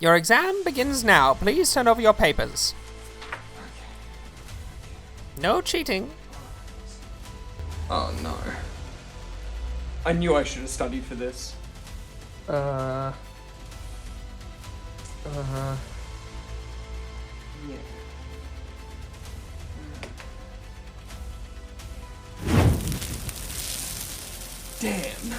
Your exam begins now. Please turn over your papers. No cheating. Oh no. I knew I should have studied for this. Yeah. Damn.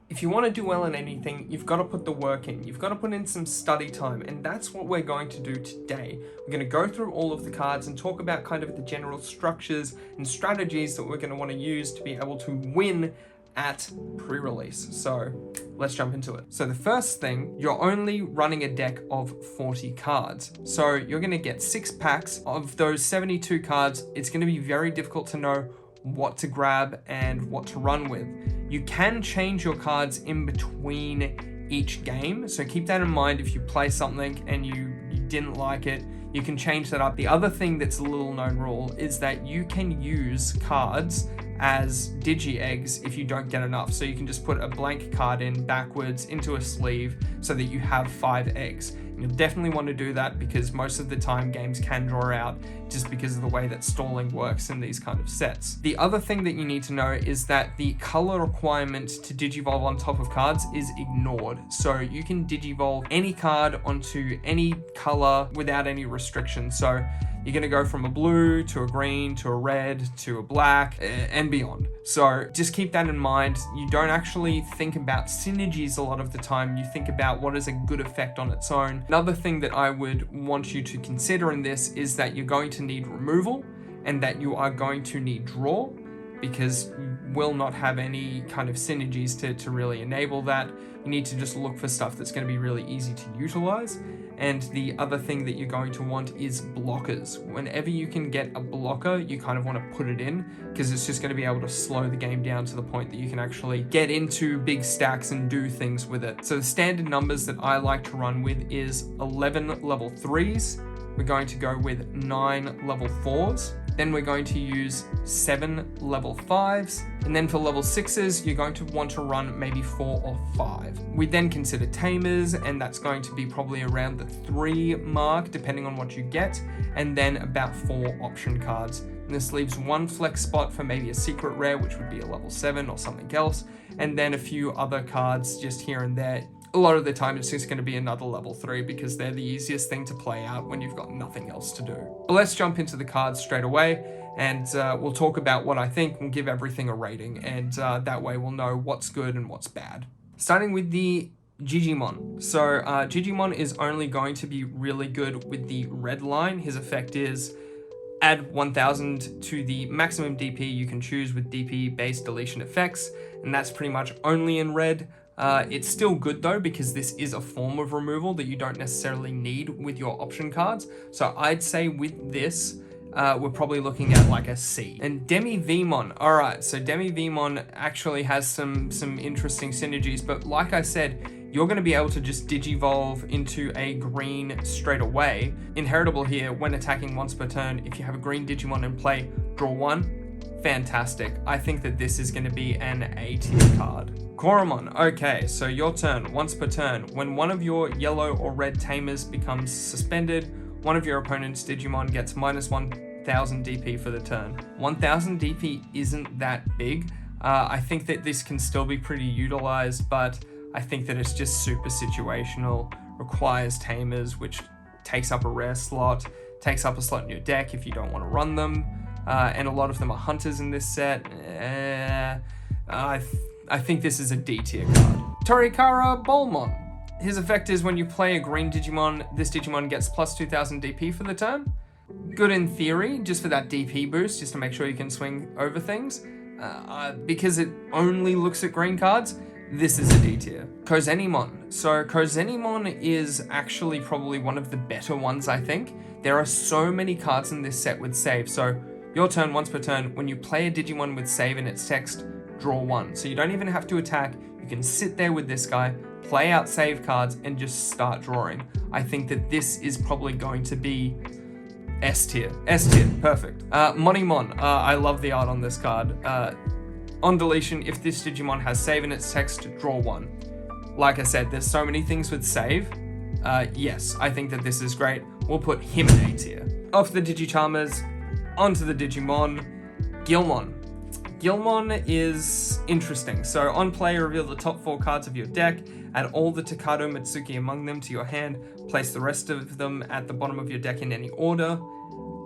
If you want to do well in anything, you've got to put the work in. You've got to put in some study time, and that's what we're going to do today. We're going to go through all of the cards and talk about kind of the general structures and strategies that we're going to want to use to be able to win at pre-release. So let's jump into it. So the first thing, you're only running a deck of 40 cards. So you're going to get 6 packs of those 72 cards. It's going to be very difficult to know what to grab and what to run with. You can change your cards in between each game, so keep that in mind. If you play something and you didn't like it, you can change that up. The other thing that's a little known rule is that you can use cards as digi eggs if you don't get enough. So you can just put a blank card in backwards into a sleeve so that you have 5 eggs. And you'll definitely want to do that because most of the time games can draw out just because of the way that stalling works in these kind of sets. The other thing that you need to know is that the color requirement to digivolve on top of cards is ignored. So you can digivolve any card onto any color without any restrictions. So you're going to go from a blue to a green to a red to a black and beyond. So just keep that in mind. You don't actually think about synergies a lot of the time. You think about what is a good effect on its own. Another thing that I would want you to consider in this is that you're going to need removal and that you are going to need draw, because you will not have any kind of synergies to really enable that. You need to just look for stuff that's going to be really easy to utilize. And the other thing that you're going to want is blockers. Whenever you can get a blocker, you kind of want to put it in, because it's just going to be able to slow the game down to the point that you can actually get into big stacks and do things with it. So the standard numbers that I like to run with is 11 level 3s. We're going to go with 9 level 4s. Then we're going to use 7 level 5s. And then for level 6s, you're going to want to run maybe 4 or 5. We then consider tamers, and that's going to be probably around the 3 mark, depending on what you get. And then about 4 option cards. And this leaves 1 flex spot for maybe a secret rare, which would be a level 7 or something else. And then a few other cards just here and there. A lot of the time it's just going to be another level 3 because they're the easiest thing to play out when you've got nothing else to do. But let's jump into the cards straight away, and we'll talk about what I think. We'll give everything a rating, and that way we'll know what's good and what's bad. Starting with the Gigimon. So Gigimon is only going to be really good with the red line. His effect is add 1000 to the maximum DP you can choose with DP based deletion effects, and that's pretty much only in red. It's still good though, because this is a form of removal that you don't necessarily need with your option cards. So I'd say with this, we're probably looking at like a C. And Demi Vmon. All right, so Demi Vmon actually has some interesting synergies, but like I said, you're going to be able to just digivolve into a green straight away. Inheritable here, when attacking once per turn, if you have a green Digimon in play, draw 1. Fantastic. I think that this is going to be an A tier card. Koromon. Okay, so your turn, once per turn. When one of your yellow or red tamers becomes suspended, one of your opponent's Digimon gets minus 1000 DP for the turn. 1000 DP isn't that big. I think that this can still be pretty utilized, but I think that it's just super situational, requires tamers, which takes up a rare slot, takes up a slot in your deck if you don't want to run them, and a lot of them are hunters in this set. I think this is a D tier card. Torikara Bolmon. His effect is when you play a green Digimon, this Digimon gets plus 2000 DP for the turn. Good in theory, just for that DP boost, just to make sure you can swing over things. Because it only looks at green cards, this is a D tier. Kozenimon. So Kozenimon is actually probably one of the better ones, I think. There are so many cards in this set with save. So your turn, once per turn, when you play a Digimon with save in its text, draw 1. So you don't even have to attack. You can sit there with this guy, play out save cards, and just start drawing. I think that this is probably going to be S tier. S tier, perfect. Monimon. I love the art on this card. On deletion, if this Digimon has save in its text, draw 1. like I said, there's so many things with save. Yes, I think that this is great. We'll put him in A tier. Off the Digicharmers, onto the Digimon, Guilmon. Guilmon is interesting. So on play, reveal the top 4 cards of your deck, add all the Tokado Mitsuki among them to your hand, place the rest of them at the bottom of your deck in any order.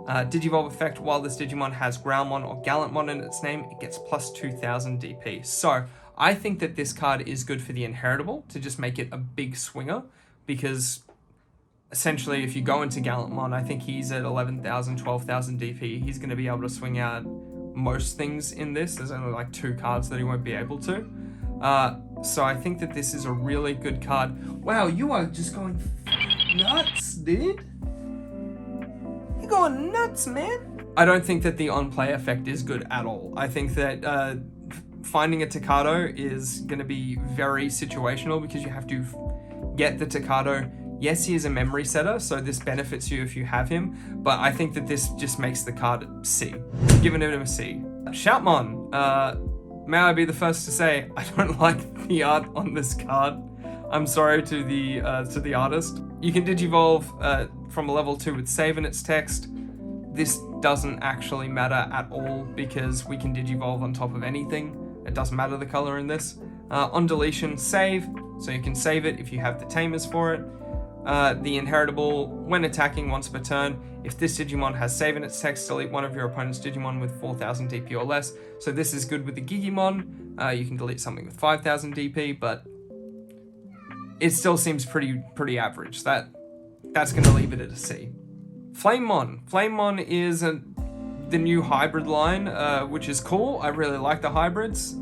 Digivolve effect, while this Digimon has Growlmon or Gallantmon in its name, it gets plus 2000 DP. So I think that this card is good for the Inheritable to just make it a big swinger, because essentially if you go into Gallantmon, I think he's at 11,000, 12,000 DP. He's going to be able to swing out most things in this. There's only like 2 cards that he won't be able to. So I think that this is a really good card. Wow, you are just going nuts, dude. You're going nuts, man. I don't think that the on-play effect is good at all. I think that finding a Tokado is going to be very situational, because you have to get the Tokado. Yes, he is a memory setter, so this benefits you if you have him, but I think that this just makes the card C. Giving him a C. Shoutmon. May I be the first to say, I don't like the art on this card. I'm sorry to the artist. You can Digivolve from a level 2 with save in its text. This doesn't actually matter at all, because we can Digivolve on top of anything. It doesn't matter the color in this. On deletion, save, so you can save it if you have the tamers for it. The Inheritable, when attacking once per turn, if this Digimon has save in its text, delete one of your opponent's Digimon with 4,000 DP or less. So this is good with the Gigimon. You can delete something with 5,000 DP, but it still seems pretty average. That's going to leave it at a C. Flamemon. Flamemon is the new hybrid line, which is cool. I really like the hybrids.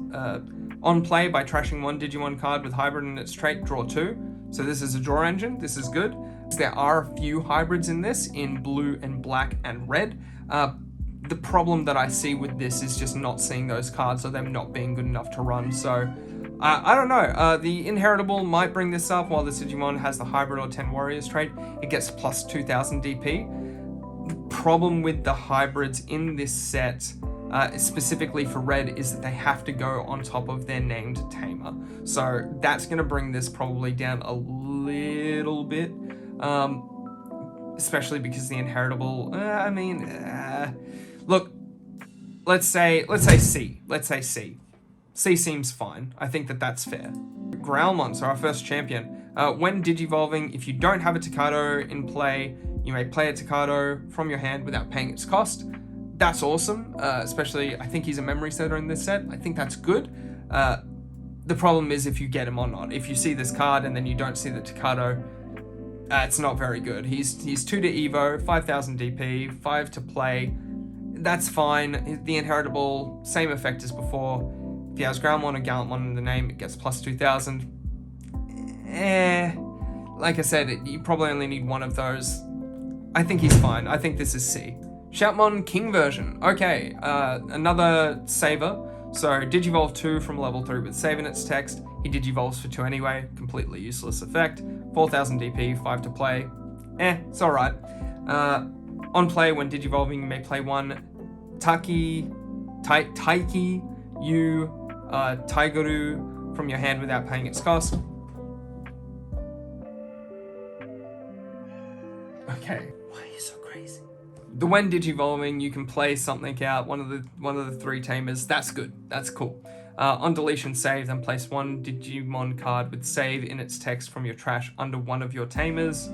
On play, by trashing one Digimon card with hybrid in its trait, draw 2. So this is a draw engine. This is good. There are a few hybrids in this, in blue and black and red. The problem that I see with this is just not seeing those cards, or them not being good enough to run. So I don't know. The Inheritable might bring this up. While this Digimon has the hybrid or 10 warriors trait, it gets plus 2000 DP. The problem with the hybrids in this set, specifically for red, is that they have to go on top of their named tamer. So that's going to bring this probably down a little bit, especially because the Inheritable, look, let's say C. Let's say C. C seems fine. I think that that's fair. Growlmon, so our first champion. When Digivolving, if you don't have a Tokado in play, you may play a Tokado from your hand without paying its cost. That's awesome, especially, I think he's a memory setter in this set. I think that's good. The problem is if you get him or not. If you see this card and then you don't see the Tokado, it's not very good. He's 2 to Evo, 5,000 DP, 5 to play. That's fine. The Inheritable, same effect as before. If he has Growlmon or Gallantmon in the name, it gets plus 2,000. Like I said, you probably only need one of those. I think he's fine. I think this is C. Shoutmon King version. Okay, another saver. So Digivolve 2 from level 3 with save in its text. He Digivolves for 2 anyway. Completely useless effect. 4,000 DP, 5 to play. It's alright. On play, when Digivolving, you may play one Taiki, Yu, Taiguru from your hand without paying its cost. Okay. Why are you so crazy? When Digivolving, you can play something out, one of the 3 tamers. That's good. That's cool. On deletion, save, then place one Digimon card with save in its text from your trash under one of your tamers.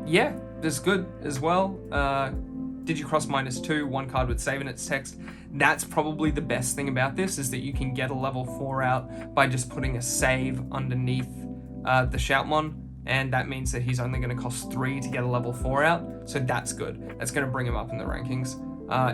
Yeah, that's good as well. Digicross -2, one card with save in its text. That's probably the best thing about this, is that you can get a level 4 out by just putting a save underneath the Shoutmon. And that means that he's only going to cost 3 to get a level 4 out, so that's good. That's going to bring him up in the rankings.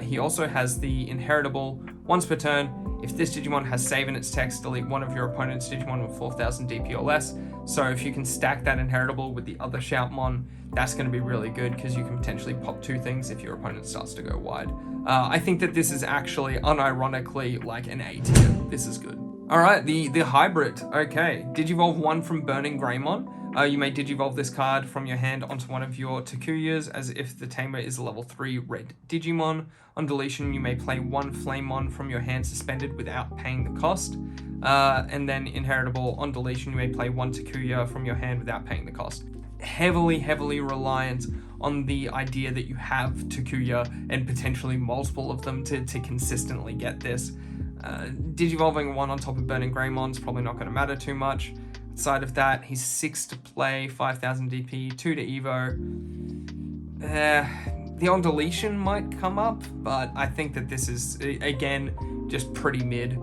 He also has the Inheritable. Once per turn, if this Digimon has save in its text, delete one of your opponent's Digimon with 4,000 DP or less. So if you can stack that Inheritable with the other Shoutmon, that's going to be really good, because you can potentially pop 2 things if your opponent starts to go wide. I think that this is actually, unironically, like an A tier. This is good. Alright, the hybrid. Okay, Digivolve 1 from Burning Greymon. You may Digivolve this card from your hand onto one of your Takuyas as if the tamer is a level 3 red Digimon. On deletion, you may play 1 Flamemon from your hand suspended without paying the cost. And then inheritable, on deletion, you may play 1 Takuya from your hand without paying the cost. Heavily reliant on the idea that you have Takuya and potentially multiple of them to consistently get this. Digivolving 1 on top of Burning Greymon is probably not going to matter too much. Outside of that, he's 6 to play, 5000 DP, 2 to Evo. The on deletion might come up, but I think that this is, again, just pretty mid,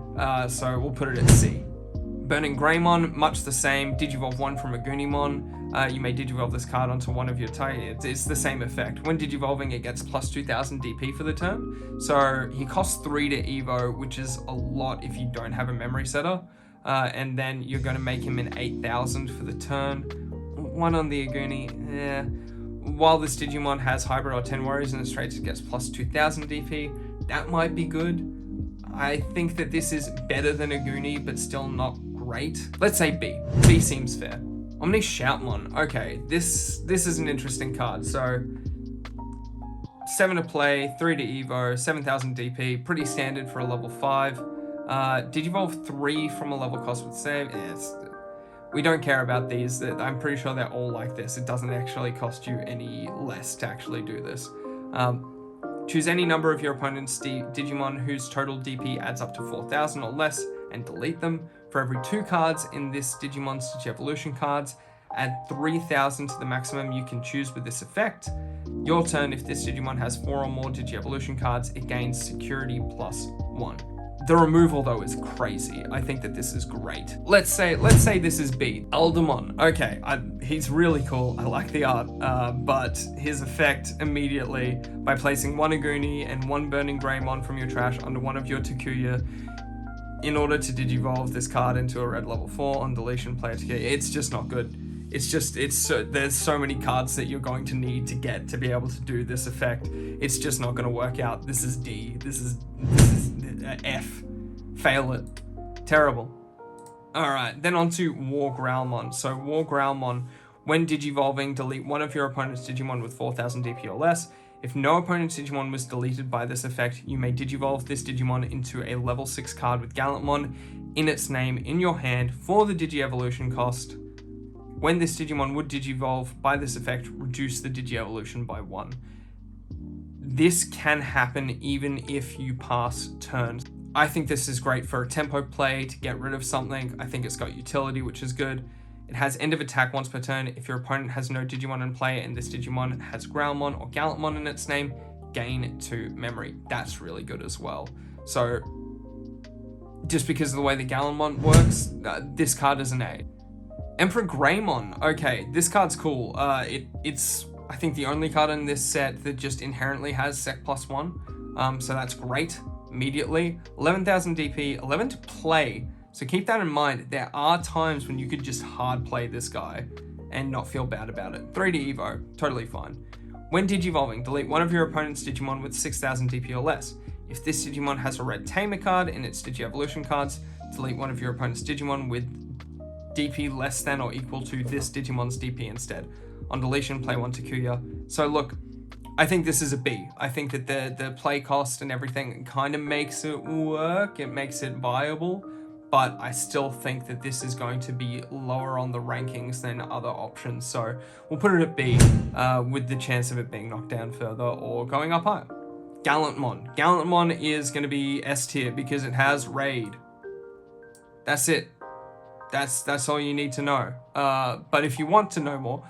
so we'll put it at C. Burning Greymon, much the same. Digivolve 1 from Agunimon. You may Digivolve this card onto one of your it's the same effect. When Digivolving, it gets plus 2000 DP for the turn. So he costs 3 to Evo, which is a lot if you don't have a memory setter. And then you're going to make him an 8000 for the turn. 1 on the Aguni, While this Digimon has Hybrid or 10 Warriors in its traits, it gets plus 2000 DP. That might be good. I think that this is better than Aguni, but still not great. Let's say B. B seems fair. Omni Shoutmon. Okay, this is an interesting card. So 7 to play, 3 to Evo, 7000 DP, pretty standard for a level 5. Digivolve 3 from a level cost with save. We don't care about these. I'm pretty sure they're all like this. It doesn't actually cost you any less to actually do this. Choose any number of your opponent's Digimon whose total DP adds up to 4000 or less and delete them. For every 2 cards in this Digimon's Digievolution cards, add 3000 to the maximum you can choose with this effect. Your turn, if this Digimon has 4 or more Digievolution cards, it gains security plus 1. The removal though is crazy. I think that this is great. Let's say this is B. Aldemon. Okay, he's really cool. I like the art, but his effect immediately by placing 1 Aguni and 1 Burning Greymon from your trash onto one of your Takuya in order to Digivolve this card into a red level 4 on deletion player Takuya. It's just not good. There's so many cards that you're going to need to get to be able to do this effect. It's just not going to work out. This is D. This is F. Fail it. Terrible. Alright, then on to War Growlmon. So War Growlmon, when Digivolving, delete one of your opponent's Digimon with 4000 DP or less. If no opponent's Digimon was deleted by this effect, you may Digivolve this Digimon into a level 6 card with Gallantmon in its name in your hand for the Digievolution cost. When this Digimon would Digivolve by this effect, reduce the Digievolution by 1. This can happen even if you pass turns. I think this is great for a tempo play to get rid of something. I think it's got utility, which is good. It has end of attack once per turn. If your opponent has no Digimon in play and this Digimon has Growlmon or Gallantmon in its name, gain 2 memory. That's really good as well. So just because of the way the Gallantmon works, this card is an A. Emperor Greymon. Okay, this card's cool. It's I think the only card in this set that just inherently has Sec plus 1. So that's great. Immediately. 11,000 DP, 11 to play. So keep that in mind. There are times when you could just hard play this guy and not feel bad about it. 3 to Evo, totally fine. When Digivolving, delete one of your opponent's Digimon with 6,000 DP or less. If this Digimon has a red Tamer card in its Digievolution cards, delete one of your opponent's Digimon with DP less than or equal to this Digimon's DP instead. On deletion, play 1 Takuya. So look, I think this is a B. I think that the play cost and everything kind of makes it work. It makes it viable. But I still think that this is going to be lower on the rankings than other options. So we'll put it at B with the chance of it being knocked down further or going up higher. Gallantmon. Gallantmon is going to be S tier because it has Raid. That's it. That's all you need to know. But if you want to know more,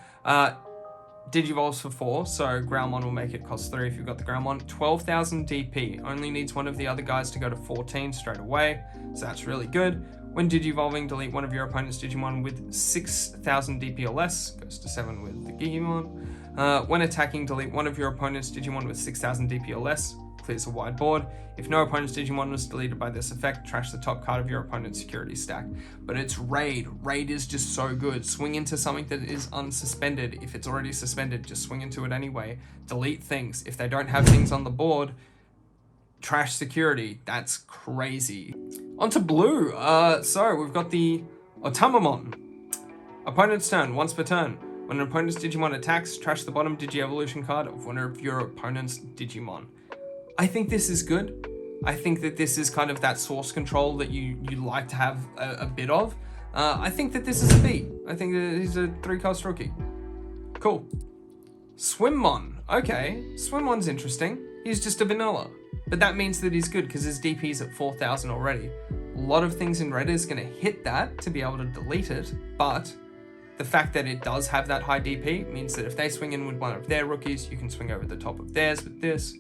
Digivolves for 4, so Growlmon will make it cost 3 if you've got the Growlmon. 12,000 DP, only needs one of the other guys to go to 14 straight away, so that's really good. When Digivolving, delete one of your opponent's Digimon with 6,000 DP or less, goes to 7 with the Gigimon. When attacking, delete one of your opponent's Digimon with 6,000 DP or less, clears a wide board. If no opponent's Digimon was deleted by this effect, trash the top card of your opponent's security stack. But it's Raid. Raid is just so good. Swing into something that is unsuspended. If it's already suspended, just swing into it anyway. Delete things. If they don't have things on the board, Trash security. That's crazy. On to blue. So we've got the Otamamon. Opponent's turn, once per turn. When an opponent's Digimon attacks, trash the bottom Digi-Evolution card of one of your opponent's Digimon. I think this is good. I think that this is kind of that source control that you like to have a bit of. I think that this is a B. I think that he's a 3-cost rookie. Cool. Swimmon. Okay, Swimmon's interesting. He's just a vanilla. But that means that he's good because his DP is at 4,000 already. A lot of things in red is going to hit that to be able to delete it, but the fact that it does have that high DP means that if they swing in with one of their rookies, you can swing over the top of theirs with this.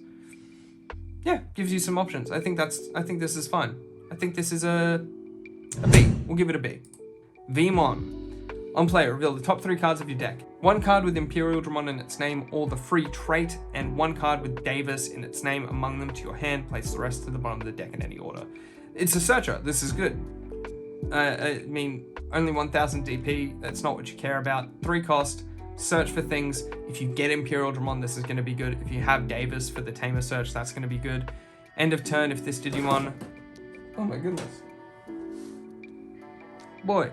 Yeah, gives you some options. I think this is fine. I think this is a B. We'll give it a B. Vmon. On play, reveal the top 3 cards of your deck. 1 card with Imperial Dramon in its name or the free trait, and 1 card with Davis in its name among them to your hand. Place the rest to the bottom of the deck in any order. It's a searcher. This is good. I mean, only 1000 DP. That's not what you care about. 3 cost. Search for things. If you get Imperial Dramon, this is going to be good. If you have Davis for the Tamer search, that's going to be good. End of turn, if this Digimon... Oh my goodness. Boy.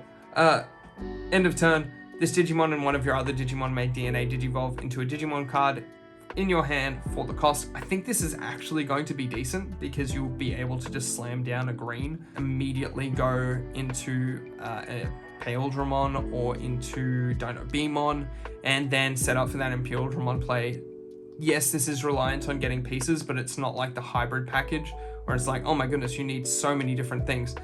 End of turn, this Digimon and one of your other Digimon may DNA Digivolve into a Digimon card in your hand for the cost. I think this is actually going to be decent because you'll be able to just slam down a green, immediately go into a Pale Dramon or into Dino Beamon, and then set up for that Imperial Dramon play. Yes, this is reliant on getting pieces, but it's not like the hybrid package where it's like, oh my goodness, you need so many different things.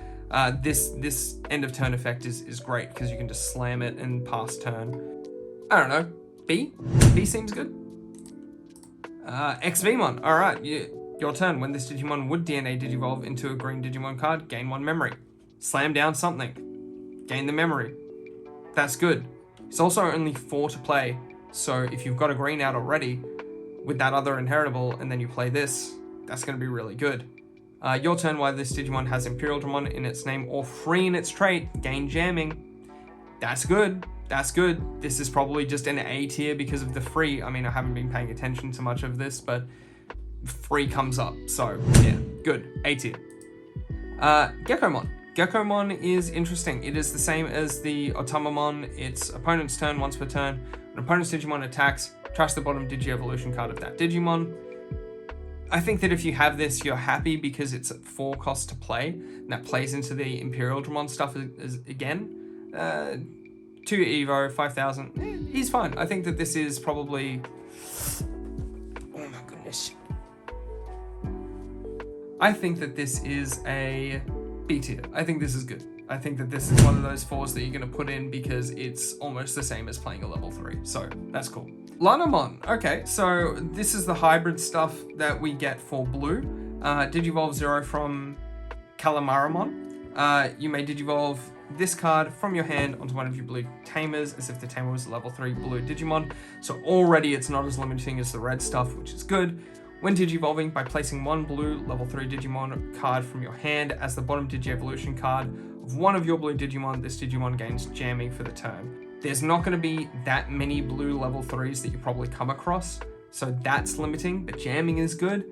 This end of turn effect is great because you can just slam it and pass turn. I don't know. B? B seems good. XVmon. Alright, your turn. When this Digimon would DNA Digivolve into a green Digimon card, gain 1 memory. Slam down something. Gain the memory. That's good. It's also only 4 to play, so if you've got a green out already with that other inheritable and then you play this, that's going to be really good. Your turn, while this Digimon has Imperial Dramon in its name or free in its trait, gain jamming. That's good. That's good. This is probably just an A tier because of the free. I mean, I haven't been paying attention to much of this, but free comes up. So, yeah, good. A tier. Gekomon. Gekomon is interesting. It is the same as the Otamamon. It's opponent's turn, once per turn. When opponent's Digimon attacks, trash the bottom Digi-Evolution card of that Digimon. I think that if you have this, you're happy because it's at 4 cost to play, and that plays into the Imperial Dramon stuff again. 2 Evo, 5,000. He's fine. I think that this is probably... Oh my goodness. I think that this is a B tier. I think this is good. I think that this is one of those 4s that you're going to put in because it's almost the same as playing a level 3. So that's cool. Lanamon. Okay, so this is the hybrid stuff that we get for blue. Digivolve 0 from Calamaramon. You may Digivolve this card from your hand onto one of your blue Tamers as if the Tamer was a level 3 blue Digimon. So already it's not as limiting as the red stuff, which is good. When Digivolving, by placing 1 blue level 3 Digimon card from your hand as the bottom Digi-Evolution card of one of your blue Digimon, this Digimon gains jamming for the turn. There's not going to be that many blue level 3s that you probably come across, so that's limiting, but jamming is good.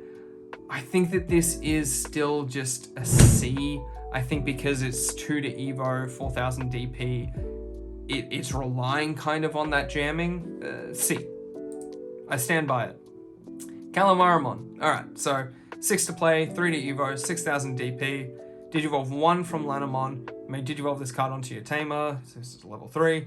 I think that this is still just a C. I think because it's 2 to Evo, 4,000 DP, it's relying kind of on that jamming. C. I stand by it. Calamaramon. Alright, so 6 to play, 3 to Evo, 6,000 DP. Digivolve 1 from Lanamon. You may Digivolve this card onto your Tamer. So this is level 3.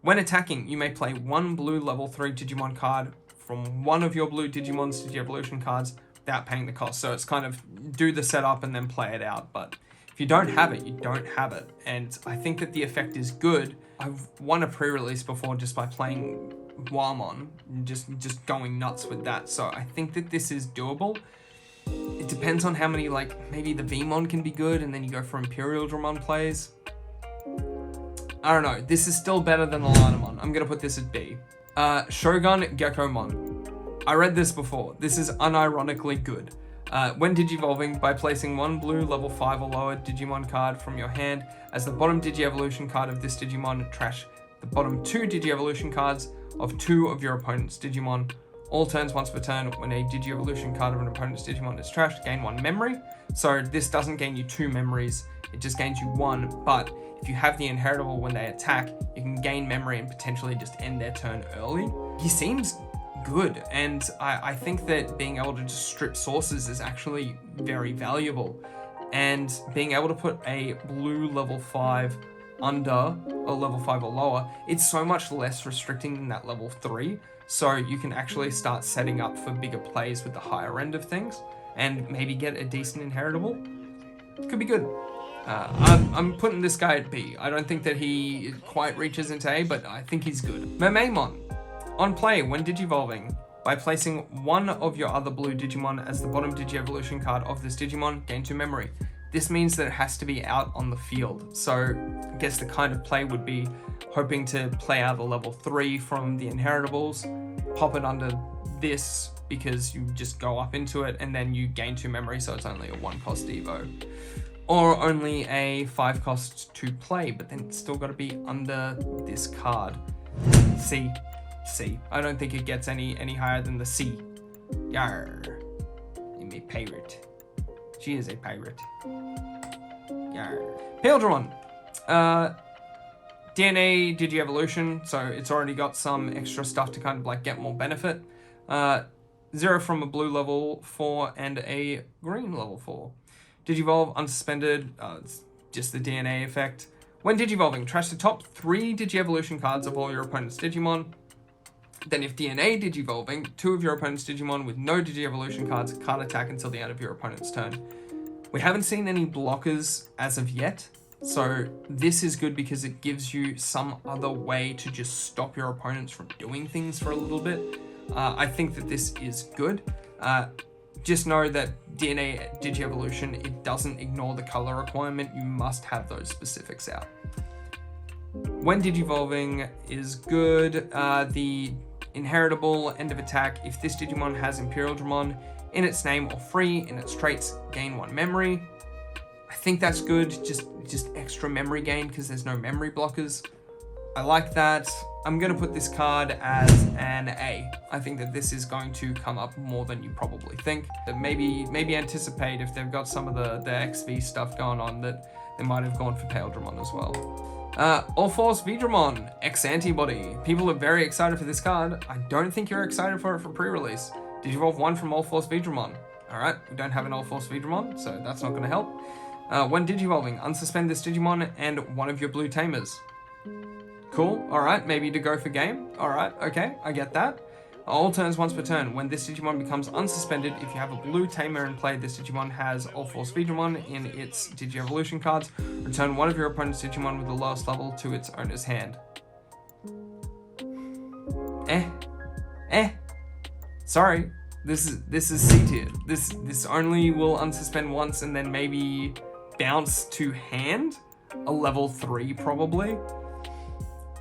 When attacking, you may play 1 blue level 3 Digimon card from one of your blue Digimon's Digi-Evolution cards without paying the cost. So it's kind of do the setup and then play it out. But if you don't have it, you don't have it. And I think that the effect is good. I've won a pre-release before just by playing Wamon, just going nuts with that. So I think that this is doable. It depends on how many, like, maybe the Vmon can be good and then you go for Imperial Dramon plays. I don't know. This is still better than the Lanamon. I'm going to put this at B. Shogun Gekomon. I read this before. This is unironically good. When Digivolving, by placing 1 blue level 5 or lower Digimon card from your hand as the bottom Digi-Evolution card of this Digimon, trash the bottom 2 Digi-Evolution cards of 2 of your opponent's Digimon All turns once per turn, when a Digi-Evolution card of an opponent's Digimon is trashed, gain 1 memory. So this doesn't gain you 2 memories, it just gains you 1, but if you have the inheritable when they attack, you can gain memory and potentially just end their turn early. He seems good, and I think that being able to just strip sources is actually very valuable. And being able to put a blue level 5 under, or level 5 or lower, it's so much less restricting than that level 3. So you can actually start setting up for bigger plays with the higher end of things, and maybe get a decent inheritable. Could be good. I'm putting this guy at B. I don't think that he quite reaches into A, but I think he's good. Mermaimon. On play, when Digivolving, by placing one of your other blue Digimon as the bottom Digi-Evolution card of this Digimon, gain 2 memory. This means that it has to be out on the field. So I guess the kind of play would be hoping to play out a level 3 from the inheritables, pop it under this because you just go up into it and then you gain 2 memory, so it's only a 1 cost Evo. Or only a 5 cost to play, but then it's still got to be under this card. C. I don't think it gets any higher than the C. Yar. I'm a pirate. She is a pirate. Yar. Paildramon. DNA Digi-Evolution, so it's already got some extra stuff to kind of like get more benefit. 0 from a blue level 4 and a green level 4. Digivolve, unsuspended, it's just the DNA effect. When Digivolving, trash the top 3 Digi-Evolution cards of all your opponent's Digimon. Then if DNA Digivolving, 2 of your opponent's Digimon with no Digi-Evolution cards can't attack until the end of your opponent's turn. We haven't seen any blockers as of yet, so this is good because it gives you some other way to just stop your opponents from doing things for a little bit. I think that this is good. Just know that DNA Digi-Evolution, it doesn't ignore the color requirement. You must have those specifics out. When Digivolving is good, the inheritable end of attack, if this Digimon has Imperial Dramon in its name or free in its traits, gain 1 memory. I think that's good, just extra memory gain because there's no memory blockers. I like that. I'm going to put this card as an A. I think that this is going to come up more than you probably think. That maybe anticipate if they've got some of the XV stuff going on that they might have gone for Paildramon as well. All Force Vidramon, X-Antibody. People are very excited for this card. I don't think you're excited for it for pre-release. Digivolve 1 from All Force Vidramon. Alright, we don't have an All Force Vidramon, so that's not going to help. When Digivolving, unsuspend this Digimon and one of your blue tamers. Cool, alright, maybe to go for game. Alright, okay, I get that. All turns once per turn. When this Digimon becomes unsuspended, if you have a blue tamer in play, this Digimon has All Force Vidramon in its Digi-Evolution cards. Return one of your opponent's Digimon with the lowest level to its owner's hand. Sorry, this is C tier. This only will unsuspend once and then maybe bounce to hand. A level 3 probably.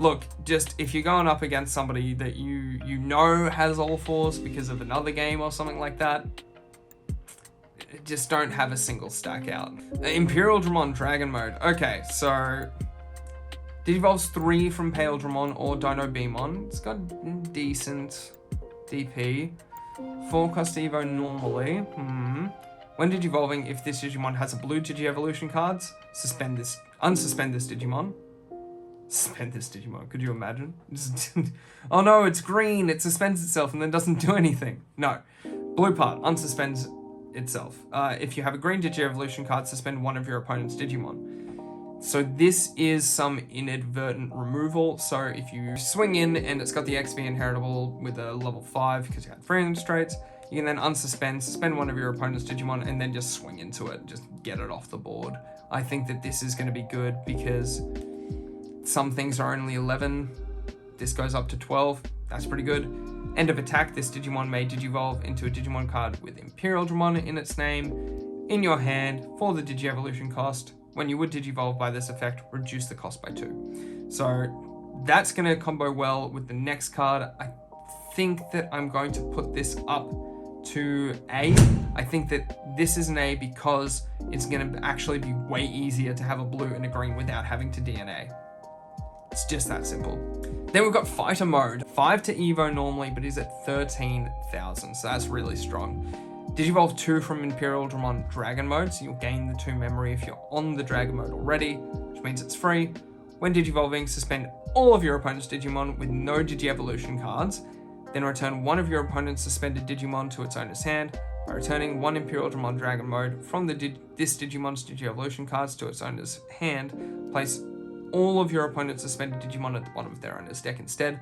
Look, just if you're going up against somebody that you know has All Force because of another game or something like that, just don't have a single stack out. Imperial Dramon Dragon Mode. Okay, so Digivolves 3 from Paildramon or Dino Beamon. It's got decent DP. 4 cost Evo normally. When Digivolving, if this Digimon has a blue Digi-Evolution cards, unsuspend this Digimon. Suspend this Digimon, could you imagine? Oh no, it's green, it suspends itself and then doesn't do anything. No. Blue part, unsuspends itself. If you have a green Digi-Evolution card, suspend one of your opponent's Digimon. So this is some inadvertent removal. So if you swing in and it's got the XV inheritable with a level 5 because you had 3 in its traits, you can then suspend one of your opponent's Digimon and then just swing into it, just get it off the board. I think that this is going to be good because some things are only 11. This goes up to 12. That's pretty good. End of attack, this Digimon may Digivolve into a Digimon card with Imperial Dramon in its name in your hand for the Digi-Evolution cost. When you would Digivolve by this effect, reduce the cost by 2. So that's going to combo well with the next card. I think that I'm going to put this up to A. I think that this is an A because it's going to actually be way easier to have a blue and a green without having to DNA. It's just that simple. Then we've got Fighter Mode. 5 to Evo normally, but he's at 13,000, so that's really strong. Digivolve 2 from Imperial Dramon Dragon Mode, so you'll gain the 2 memory if you're on the Dragon Mode already, which means it's free. When Digivolving, suspend all of your opponent's Digimon with no Digi-Evolution cards, then return one of your opponent's suspended Digimon to its owner's hand by returning one Imperial Dramon Dragon Mode from this Digimon's Digi-Evolution cards to its owner's hand. Place all of your opponent's suspended Digimon at the bottom of their owner's deck instead.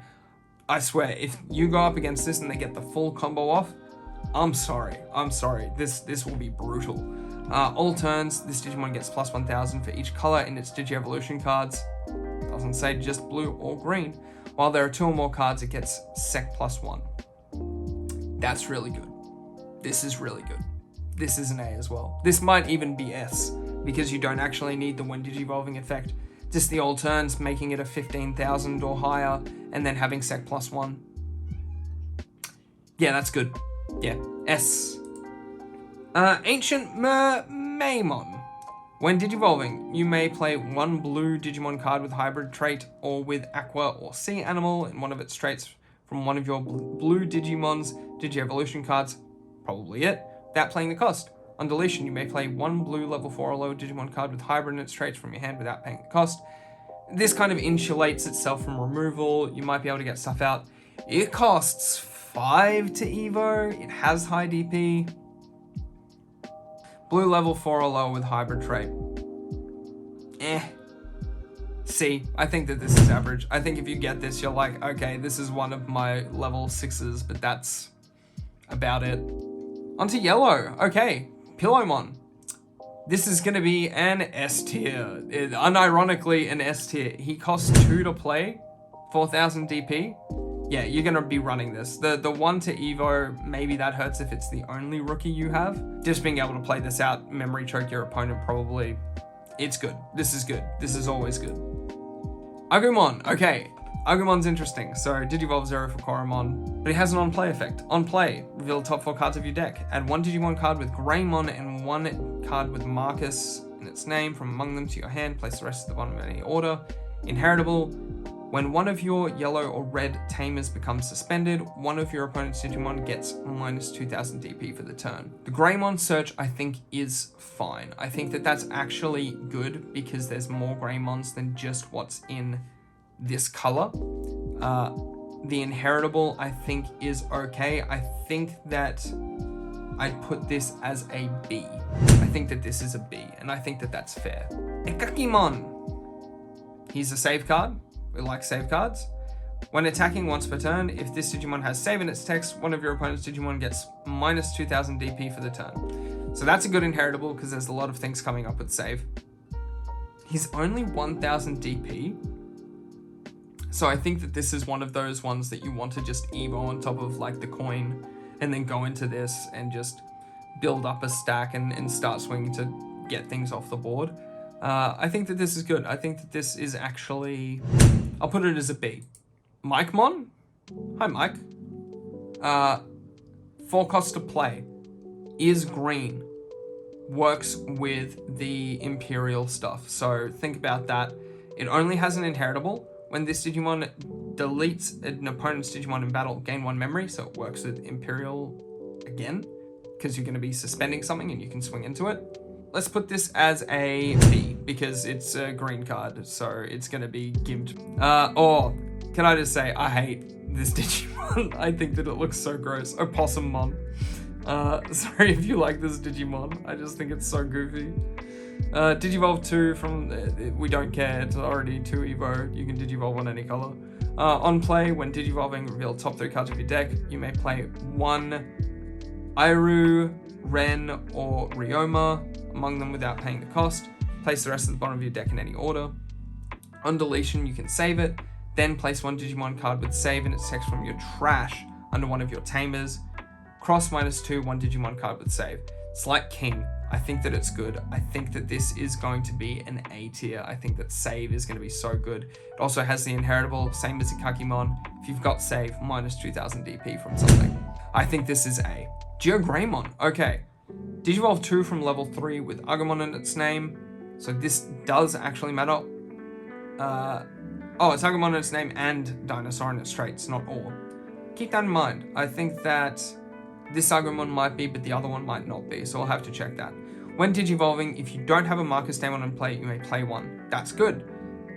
I swear, if you go up against this and they get the full combo off, I'm sorry. This will be brutal. All turns, this Digimon gets plus 1000 for each color in its Digi-Evolution cards. Doesn't say just blue or green. While there are 2 or more cards, it gets Sec plus 1. That's really good. This is really good. This is an A as well. This might even be S, because you don't actually need the when Digivolving effect. Just the all turns, making it a 15,000 or higher, and then having Sec plus 1. Yeah, that's good. Yeah, S. Ancient Maimon. When Digivolving, you may play one blue Digimon card with hybrid trait or with Aqua or Sea Animal in one of its traits from one of your blue Digimon's Digi-Evolution cards, probably it, without paying the cost. On deletion, you may play one blue level 4 or lower Digimon card with hybrid in its traits from your hand without paying the cost. This kind of insulates itself from removal. You might be able to get stuff out. It costs 5 to Evo. It has high DP. Blue level 4 or lower with hybrid trait. C. I think that this is average. I think if you get this, you're like, okay, this is one of my level 6s, but that's about it. Onto yellow. Okay, Pillowmon. This is going to be an S tier. Unironically, an S tier. He costs 2 to play, 4,000 DP. Yeah, you're going to be running this. The 1 to Evo, maybe that hurts if it's the only rookie you have. Just being able to play this out, memory choke your opponent probably. It's good. This is good. This is always good. Agumon. Okay, Agumon's interesting. So Digivolve 0 for Koromon, but he has an on-play effect. On play, reveal the top 4 cards of your deck. Add 1 Digimon card with Greymon and 1 card with Marcus in its name from among them to your hand. Place the rest at the bottom in any order. Inheritable. When one of your yellow or red tamers becomes suspended, one of your opponent's Digimon gets minus 2000 DP for the turn. The Greymon search, I think, is fine. I think that that's actually good because there's more Greymons than just what's in this color. The Inheritable, I think, is okay. I think that I'd put this as a B. I think that this is a B, and I think that that's fair. Ekakimon. He's a save card. We like save cards. When attacking once per turn, if this Digimon has save in its text, one of your opponent's Digimon gets minus 2000 DP for the turn. So that's a good inheritable because there's a lot of things coming up with save. He's only 1000 DP. So I think that this is one of those ones that you want to just Evo on top of like the coin and then go into this and just build up a stack and start swinging to get things off the board. I think that this is good. I think that this is actually... I'll put it as a B. Mike-mon? Hi, Mike. 4 cost to play. Is green. Works with the Imperial stuff. So think about that. It only has an inheritable. When this Digimon deletes an opponent's Digimon in battle, gain 1 memory. So it works with Imperial again. Because you're going to be suspending something and you can swing into it. Let's put this as a B because it's a green card, so it's going to be gimped. Or can I just say I hate this Digimon? I think that it looks so gross. Opossumon. Sorry if you like this Digimon. I just think it's so goofy. Digivolve 2 from we don't care. It's already 2 Evo. You can Digivolve on any color. On play, when Digivolving, reveal top 3 cards of your deck. You may play 1 Airu, Ren, or Ryoma among them without paying the cost. Place the rest at the bottom of your deck in any order. On deletion, you can save it. Then place 1 Digimon card with save in its text from your trash under one of your tamers. Cross -2, 1 Digimon card with save. It's like King. I think that it's good. I think that this is going to be an A tier. I think that save is going to be so good. It also has the inheritable, same as Ikakimon. If you've got save, minus 2000 DP from something. I think this is A. Geogreymon. Okay. Digivolve 2 from level 3 with Agumon in its name. So this does actually matter. Oh, it's Agumon in its name and Dinosaur in its traits, not all. Keep that in mind. I think that this Agumon might be, but the other one might not be, so I'll have to check that. When digivolving, if you don't have a Marcus Daemon in play, you may play one. That's good.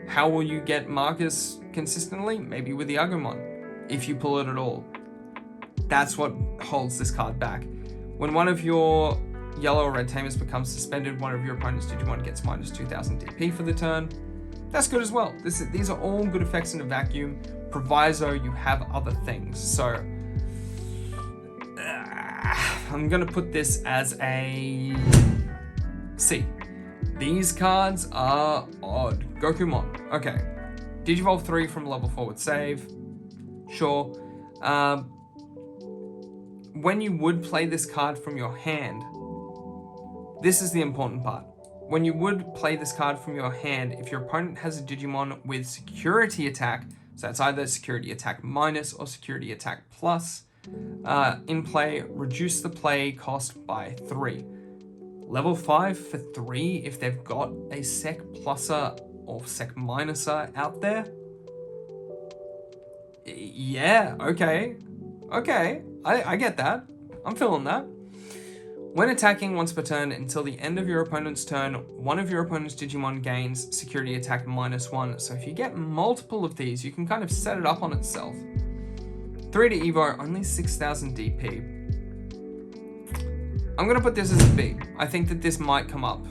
How will you get Marcus consistently? Maybe with the Agumon, if you pull it at all. That's what holds this card back. When one of your yellow or red tamers becomes suspended, one of your opponent's Digimon gets minus 2000 DP for the turn. That's good as well. These are all good effects in a vacuum. Proviso, you have other things. So, I'm going to put this as a C. These cards are odd. Gokumon. Okay. Digivolve 3 from level 4 with save. Sure. When you would play this card from your hand, this is the important part. When you would play this card from your hand, if your opponent has a Digimon with security attack, so that's either security attack minus or security attack plus, in play, reduce the play cost by 3. Level 5 for 3 if they've got a sec pluser or sec minuser out there. Yeah, okay. Okay, I get that. I'm feeling that. When attacking once per turn until the end of your opponent's turn, one of your opponent's Digimon gains security attack -1. So if you get multiple of these, you can kind of set it up on itself. 3 to Evo, only 6000 DP. I'm going to put this as a B. I think that this might come up.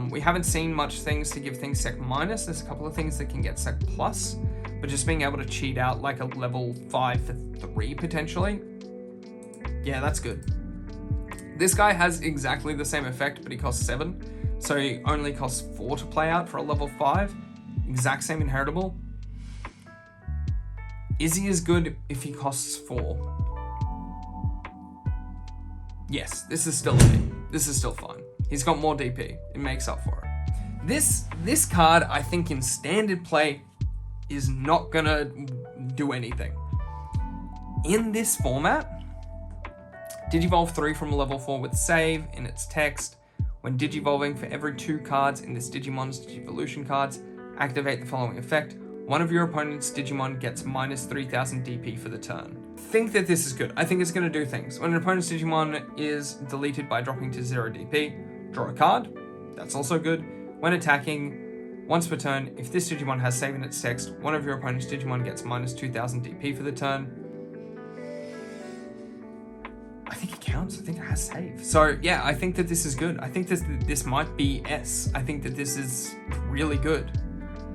We haven't seen much things to give things sec minus. There's a couple of things that can get sec plus, but just being able to cheat out like a level 5 for 3 potentially. Yeah, that's good. This guy has exactly the same effect, but he costs 7. So he only costs 4 to play out for a level 5. Exact same inheritable. Is he as good if he costs 4? Yes, this is still a B. This is still fine. He's got more DP. It makes up for it. This card, I think in standard play, is not gonna do anything. In this format, Digivolve 3 from level 4 with save in its text. When digivolving, for every 2 cards in this Digimon's Digivolution cards, activate the following effect. One of your opponent's Digimon gets minus 3000 DP for the turn. Think that this is good. I think it's going to do things. When an opponent's Digimon is deleted by dropping to 0 DP, draw a card. That's also good. When attacking, once per turn, if this Digimon has save in its text, one of your opponent's Digimon gets minus 2000 DP for the turn. I think it counts. I think it has save. So yeah, I think that this is good. I think this might be S. I think that this is really good.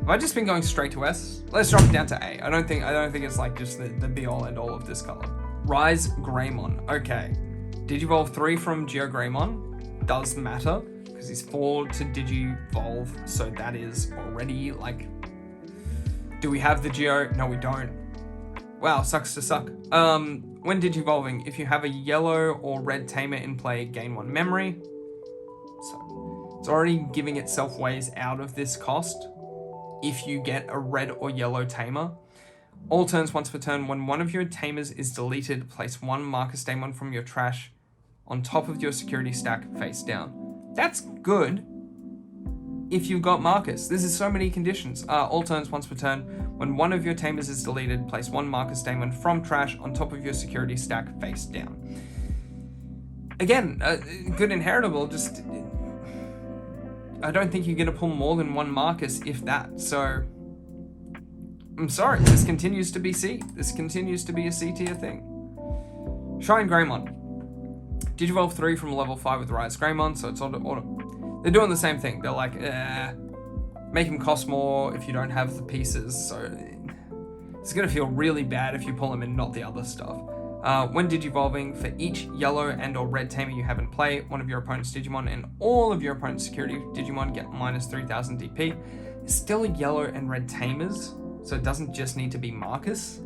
Have I just been going straight to S? Let's drop it down to A. I don't think it's like just the be all end all of this color. Rise Greymon. Okay. Digivolve 3 from Geo Greymon does matter because he's 4 to Digivolve, so that is already like. Do we have the Geo? No, we don't. Wow, sucks to suck. When digivolving, if you have a yellow or red tamer in play, gain 1 memory. So it's already giving itself ways out of this cost. If you get a red or yellow tamer, all turns once per turn, when one of your tamers is deleted, place 1 Marcus Daemon from your trash on top of your security stack face down. That's good if you've got Marcus. This is so many conditions. All turns once per turn, when one of your tamers is deleted, place 1 Marcus Daemon from trash on top of your security stack face down. Again, good inheritable, just I don't think you're going to pull more than 1 Marcus, if that. So, I'm sorry. This continues to be C. This continues to be a C tier thing. Shine Greymon. Digivolve 3 from level 5 with Rise Greymon, so it's they're doing the same thing. They're like, make him cost more if you don't have the pieces. So, it's going to feel really bad if you pull him and not the other stuff. When digivolving, for each yellow and or red tamer you have in play, one of your opponent's Digimon and all of your opponent's security Digimon get minus 3000 DP. It's still yellow and red tamers, so it doesn't just need to be Marcus.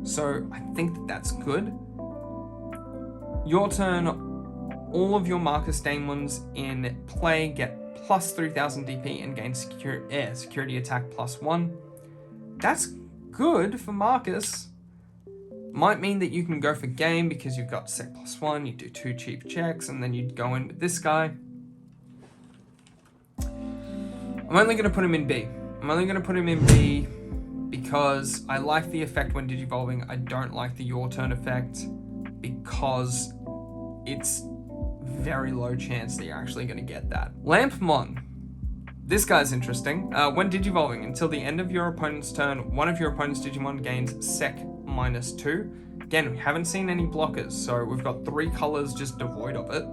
So I think that's good. Your turn, all of your Marcus Daemons in play get plus 3000 DP and gain security attack +1. That's good for Marcus. Might mean that you can go for game because you've got sec +1, you do 2 cheap checks, and then you'd go in with this guy. I'm only going to put him in B. I'm only going to put him in B because I like the effect when digivolving. I don't like the your turn effect because it's very low chance that you're actually going to get that. Lampmon. This guy's interesting. When digivolving, until the end of your opponent's turn, one of your opponent's Digimon gains Sec -2. Again, we haven't seen any blockers, so we've got 3 colors just devoid of it.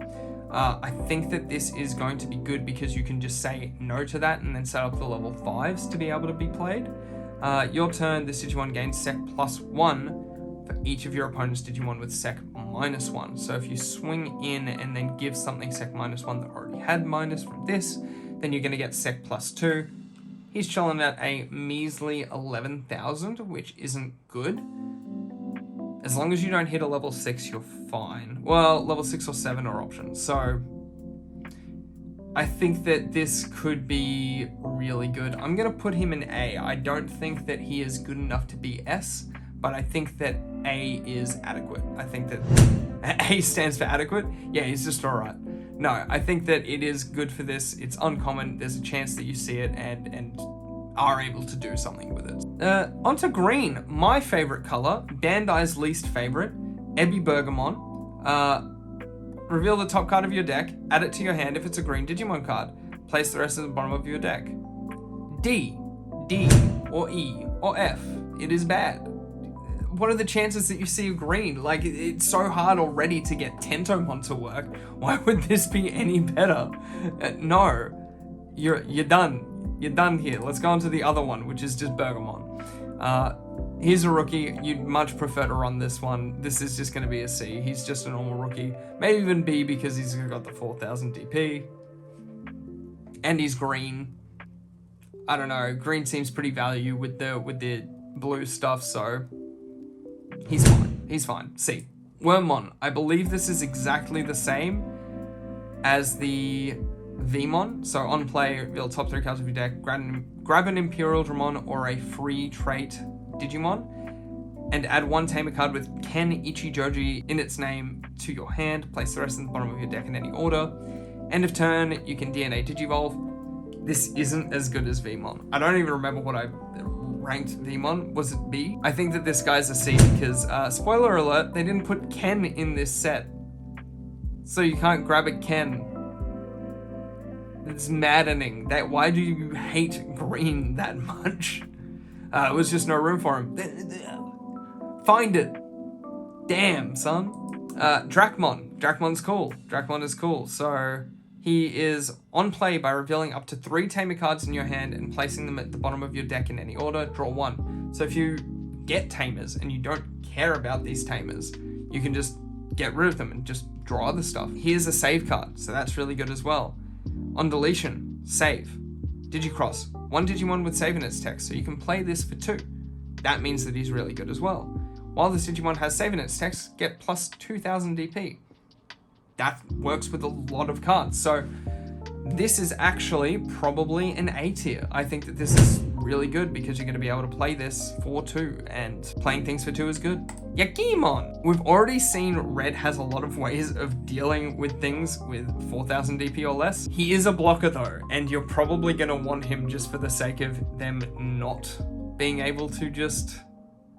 I think that this is going to be good because you can just say no to that and then set up the level 5s to be able to be played. Your turn, this Digimon gains Sec +1 for each of your opponent's Digimon with Sec -1. So if you swing in and then give something Sec -1 that already had minus from this, then you're going to get Sec +2. He's chilling at a measly 11,000, which isn't good. As long as you don't hit a level 6, you're fine. Well, level 6 or 7 are options. So I think that this could be really good. I'm going to put him in A. I don't think that he is good enough to be S, but I think that A is adequate. I think that A stands for adequate. Yeah, he's just all right. No, I think that it is good for this. It's uncommon. There's a chance that you see it and are able to do something with it. Onto green, my favorite color, Bandai's least favorite, Ebby Bergamon. Reveal the top card of your deck, add it to your hand if it's a green Digimon card. Place the rest at the bottom of your deck. D, or E, or F. It is bad. What are the chances that you see a green? Like, it's so hard already to get Tentomon to work. Why would this be any better? No, you're done. You're done here. Let's go on to the other one, which is just Bergamon. He's a rookie. You'd much prefer to run this one. This is just going to be a C. He's just a normal rookie. Maybe even B because he's got the 4,000 DP. And he's green. I don't know. Green seems pretty value with the blue stuff, so he's fine. He's fine. C. Wormmon. I believe this is exactly the same as the Vmon. So on play, reveal top 3 cards of your deck, grab an Imperial Dramon or a free trait Digimon, and add 1 Tamer card with Ken Ichijoji in its name to your hand. Place the rest in the bottom of your deck in any order. End of turn, you can DNA Digivolve. This isn't as good as Vmon. I don't even remember what I ranked Vmon. Was it B? I think that this guy's a C because, spoiler alert, they didn't put Ken in this set. So you can't grab a Ken. It's maddening. Why do you hate green that much? It was just no room for him. Find it. Damn, son. Dracmon. Dracmon's cool. Dracmon is cool. So he is on play by revealing up to 3 Tamer cards in your hand and placing them at the bottom of your deck in any order. Draw 1. So if you get Tamers and you don't care about these Tamers, you can just get rid of them and just draw other stuff. Here's a save card, so that's really good as well. On deletion, save. Digicross. 1 Digimon with save in its text, so you can play this for 2. That means that he's really good as well. While this Digimon has save in its text, get plus 2,000 DP. That works with a lot of cards. So this is actually probably an A tier. I think that this is really good because you're going to be able to play this for 2, and playing things for 2 is good. Yakimon! We've already seen Red has a lot of ways of dealing with things with 4,000 DP or less. He is a blocker though, and you're probably going to want him just for the sake of them not being able to just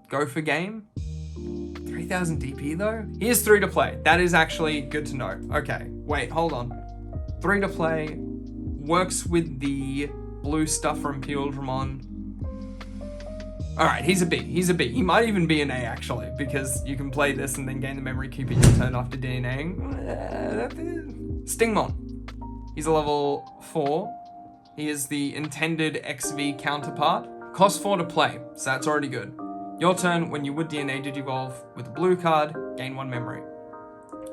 go for game. 3,000 DP though? He is 3 to play. That is actually good to know. Okay, wait, hold on. 3 to play, works with the blue stuff from Imperial Dramon. Alright, he's a B. He's a B. He might even be an A actually, because you can play this and then gain the memory cube in your turn after DNAing. Stingmon. He's a level 4. He is the intended XV counterpart. Cost 4 to play, so that's already good. Your turn, when you would DNA Digivolve with a blue card, gain 1 memory.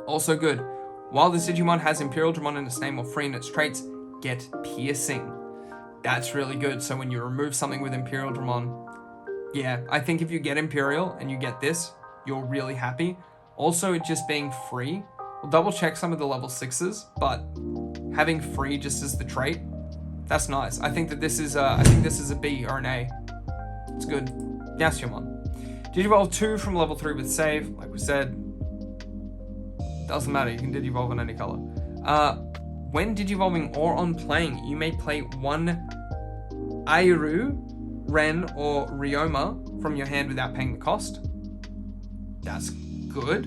Also good. While this Digimon has Imperial Dramon in its name or free in its traits, get Piercing. That's really good. So when you remove something with Imperial Dramon, yeah, I think if you get Imperial and you get this, you're really happy. Also, it just being free, we'll double check some of the level 6s, but having free just as the trait, that's nice. I think that this is a B or an A. It's good. Yasumon. Digivolve 2 from level 3 with save, like we said. Doesn't matter, you can Digivolve in any color. When Digivolving or on playing, you may play 1 Airu Ren or Ryoma from your hand without paying the cost. That's good.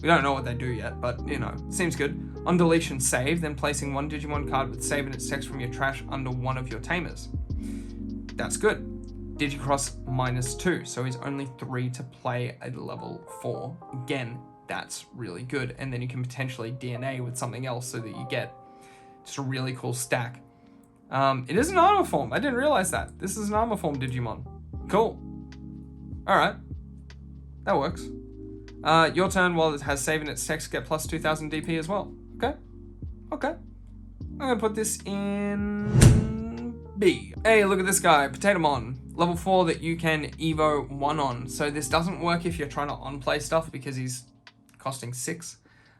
We don't know what they do yet, but you know, seems good. On deletion, save, then placing one Digimon card with save and its text from your trash under one of your tamers. That's good. Digicross -2, so he's only 3 to play at level 4. Again, that's really good. And then you can potentially DNA with something else so that you get just a really cool stack. It is an armor form. I didn't realize that. This is an armor form Digimon. Cool. All right. That works. Your turn, while it has save in its text, get plus 2000 DP as well. Okay. Okay. I'm going to put this in B. Hey, look at this guy. Potatomon. Level 4 that you can Evo 1 on. So this doesn't work if you're trying to on-play stuff because he's costing 6.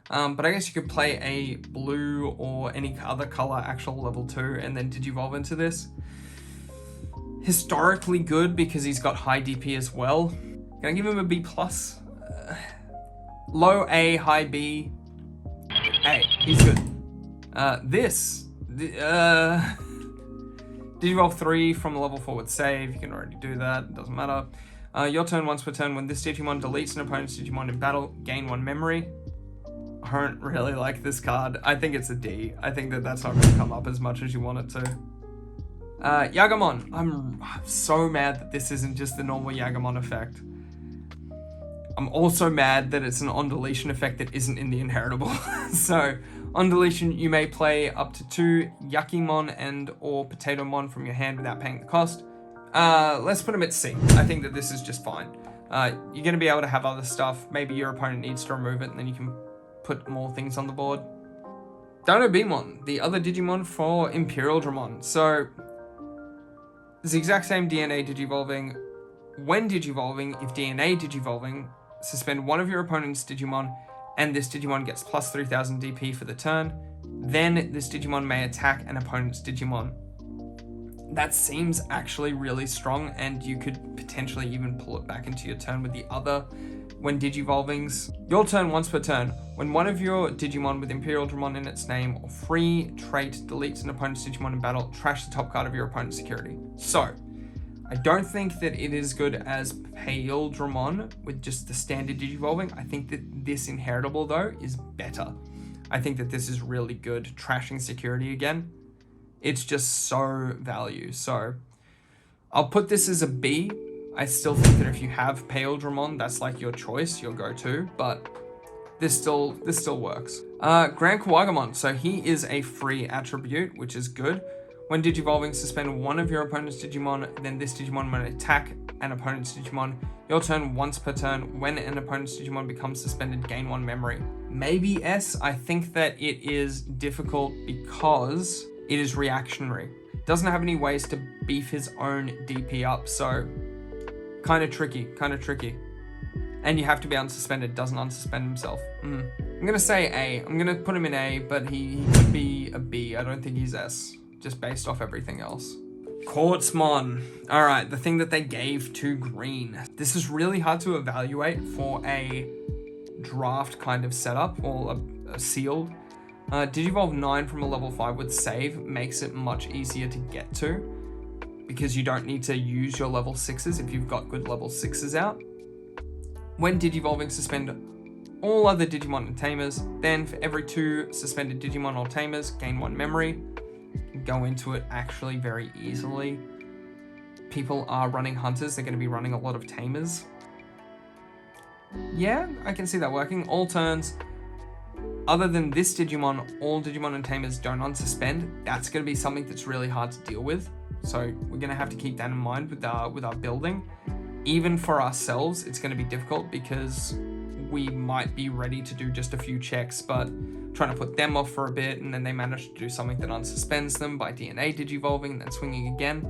But I guess you could play a blue or any other color actual level 2 and then Digivolve into this. Historically good because he's got high DP as well. Can I give him a B+? Low A, high B. A, he's good. Digivolve 3 from a level 4 with save. You can already do that, doesn't matter. Your turn, once per turn. When this Digimon deletes an opponent's Digimon in battle, gain 1 memory. I don't really like this card. I think it's a D. I think that that's not going to come up as much as you want it to. Yagamon. I'm so mad that this isn't just the normal Yagamon effect. I'm also mad that it's an on-deletion effect that isn't in the inheritable. So, on deletion, you may play up to 2 Yakimon and or Potatomon from your hand without paying the cost. Let's put them at C. I think that this is just fine. You're going to be able to have other stuff. Maybe your opponent needs to remove it, and then you can put more things on the board. Dino Beamon, the other Digimon for Imperial Dramon. So, it's the exact same DNA Digivolving. When Digivolving, if DNA Digivolving, suspend one of your opponent's Digimon, and this Digimon gets plus 3000 DP for the turn. Then this Digimon may attack an opponent's Digimon. That seems actually really strong, and you could potentially even pull it back into your turn with the other when Digivolvings. Your turn, once per turn. When one of your Digimon with Imperial Dramon in its name or free trait deletes an opponent's Digimon in battle, trash the top card of your opponent's security. So, I don't think that it is good as Pale Dramon with just the standard Digivolving. I think that this inheritable, though, is better. I think that this is really good trashing security again. It's just so value. So, I'll put this as a B. I still think that if you have Pale Dramon, that's like your choice, your go-to, but this still works. Grand Kawagamon. So, he is a free attribute, which is good. When Digivolving, suspend one of your opponent's Digimon, then this Digimon may attack an opponent's Digimon. Your turn, once per turn. When an opponent's Digimon becomes suspended, gain 1 memory. Maybe S. I think that it is difficult because it is reactionary. Doesn't have any ways to beef his own DP up, so kind of tricky. And you have to be unsuspended, doesn't unsuspend himself. I'm gonna say A. I'm gonna put him in A, but he could be a B. I don't think he's S. Just based off everything else. Quartzmon. All right, the thing that they gave to green. This is really hard to evaluate for a draft kind of setup or a sealed. Digivolve 9 from a level 5 with save makes it much easier to get to because you don't need to use your level 6s if you've got good level 6s out. When Digivolving, suspend all other Digimon and Tamers. Then for every 2 suspended Digimon or Tamers, gain 1 memory. Go into it actually very easily. People are running hunters, they're going to be running a lot of tamers. Yeah, I can see that working. All turns, other than this Digimon, all Digimon and tamers don't unsuspend. That's going to be something that's really hard to deal with. So we're going to have to keep that in mind with our building. Even for ourselves, it's going to be difficult because we might be ready to do just a few checks, but trying to put them off for a bit, and then they manage to do something that unsuspends them by DNA Digivolving and then swinging again.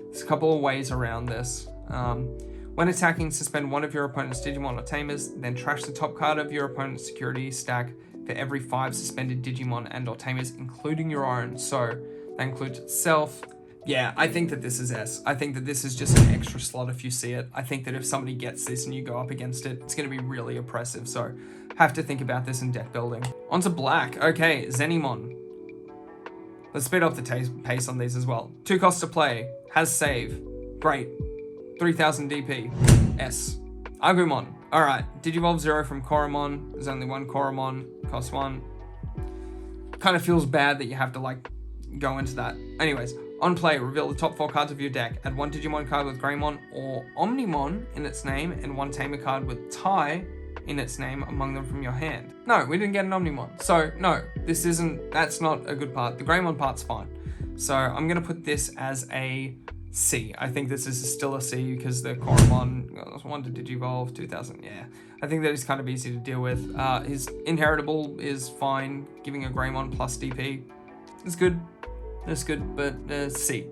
There's a couple of ways around this. When attacking, suspend one of your opponent's Digimon or Tamers, then trash the top card of your opponent's security stack for every 5 suspended Digimon and or Tamers, including your own. So that includes itself. Yeah, I think that this is S. I think that this is just an extra slot if you see it. I think that if somebody gets this and you go up against it, it's going to be really oppressive. So have to think about this in deck building. On to black. Okay, Zenimon. Let's speed up the pace on these as well. 2 costs to play. Has save. Great. 3000 DP. S. Agumon. Alright. Digivolve 0 from Koromon. There's only 1 Koromon. Cost 1. Kind of feels bad that you have to, like, go into that. Anyways. On play, reveal the top 4 cards of your deck. Add 1 Digimon card with Greymon or Omnimon in its name and 1 Tamer card with Tai in its name among them from your hand. No, we didn't get an Omnimon. So, no, that's not a good part. The Greymon part's fine. So, I'm going to put this as a C. I think this is still a C because the Koromon, 1 to Digivolve, 2000, yeah. I think that is kind of easy to deal with. His Inheritable is fine. Giving a Greymon plus DP is good. That's good, but C.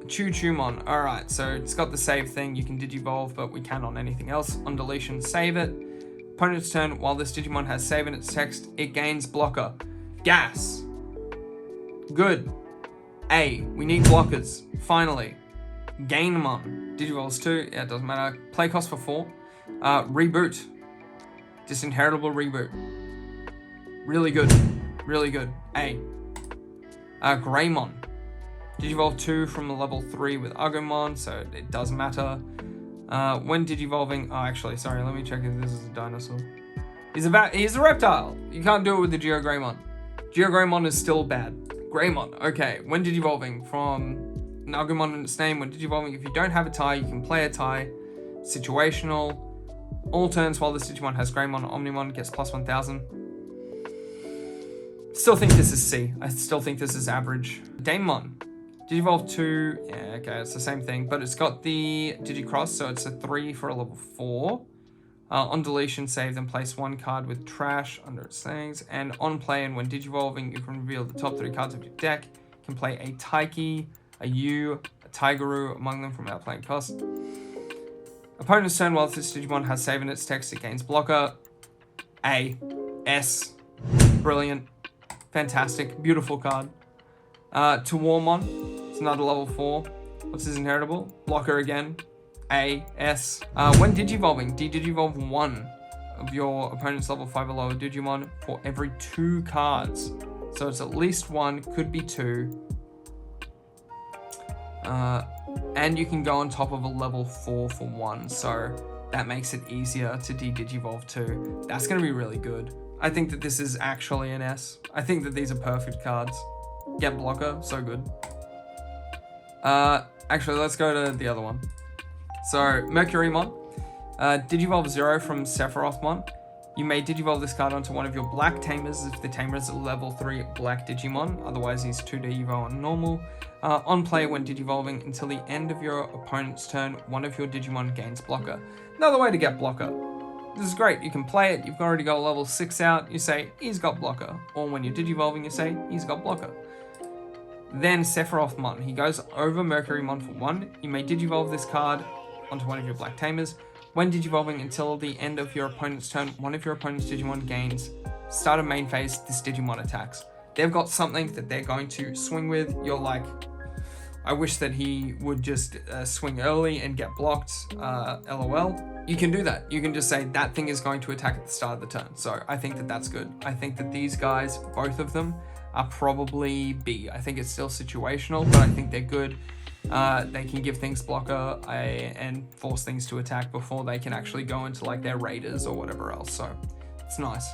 Choo-Choo-Mon. Alright, so it's got the save thing. You can Digivolve, but we can't on anything else. On deletion, save it. Opponent's turn, while this Digimon has save in its text, it gains blocker. Gas. Good. A. We need blockers. Finally. Gainemon. Digivolves 2. Yeah, it doesn't matter. Play cost for 4. Reboot. Disinheritable reboot. Really good. Really good. A. Greymon. Digivolve 2 from a level 3 with Agumon, so it does matter. When Digivolving... Oh, actually, sorry, let me check if this is a dinosaur. He's a reptile. You can't do it with the Geogreymon. Geogreymon is still bad. Greymon, okay. When Digivolving from an Agumon in its name, when Digivolving, if you don't have a tie, you can play a tie. Situational. All turns while this Digimon has Greymon or Omnimon, gets plus 1000. Still think this is C. I still think this is average. Daemon. Digivolve 2, yeah, okay, it's the same thing, but it's got the Digicross, so it's a 3 for a level 4. On deletion, save, then place 1 card with trash under its things. And on play, and when Digivolving, you can reveal the top 3 cards of your deck. You can play a Taiki, a Yu, a Tigeru among them from outplaying cost. Opponent's turn, while this Digimon has save in its text, it gains blocker. A. S. Brilliant. Fantastic. Beautiful card. To Warmon. It's another level 4. What's his inheritable? Blocker again. A. S. When Digivolving, Digivolve 1 of your opponent's level 5 or lower Digimon for every 2 cards. So it's at least 1, could be 2. And you can go on top of a level 4 for 1. So that makes it easier to Digivolve 2. That's going to be really good. I think that this is actually an S. I think that these are perfect cards. Get blocker, so good. Actually, let's go to the other one. So, Mercurymon. Digivolve 0 from Sephirothmon. You may Digivolve this card onto one of your black tamers if the tamer is a level 3 black Digimon. Otherwise, he's 2D Evo on normal. On play, when Digivolving, until the end of your opponent's turn, one of your Digimon gains blocker. Another way to get blocker. This is great. You can play it. You've already got a level 6 out. You say, he's got blocker. Or when you're Digivolving, you say, he's got blocker. Then Sephirothmon. He goes over Mercurymon for 1. You may Digivolve this card onto one of your black tamers. When Digivolving until the end of your opponent's turn, one of your opponent's Digimon gains. Start of main phase, this Digimon attacks. They've got something that they're going to swing with. You're like, I wish that he would just swing early and get blocked, LOL. You can do that. You can just say that thing is going to attack at the start of the turn. So I think that that's good. I think that these guys, both of them, are probably B. I think it's still situational, but I think they're good. They can give things blocker and force things to attack before they can actually go into like their raiders or whatever else. So it's nice.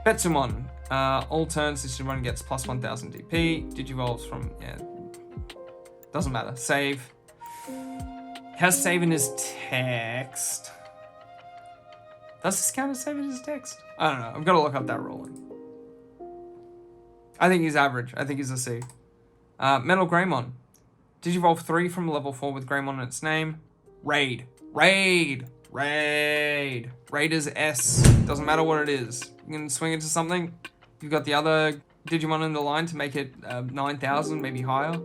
Betsumon. All turns, this Digimon gets plus 1000 DP. Digivolves from, yeah, doesn't matter. Save. Has save in his text. Does this count as save in his text? I don't know. I've got to look up that ruling. I think he's average. I think he's a C. Metal Greymon. Digivolve 3 from level 4 with Greymon in its name. Raid. Raid. Raid. Raid is S. Doesn't matter what it is. You can swing into something. You've got the other Digimon in the line to make it 9,000, maybe higher.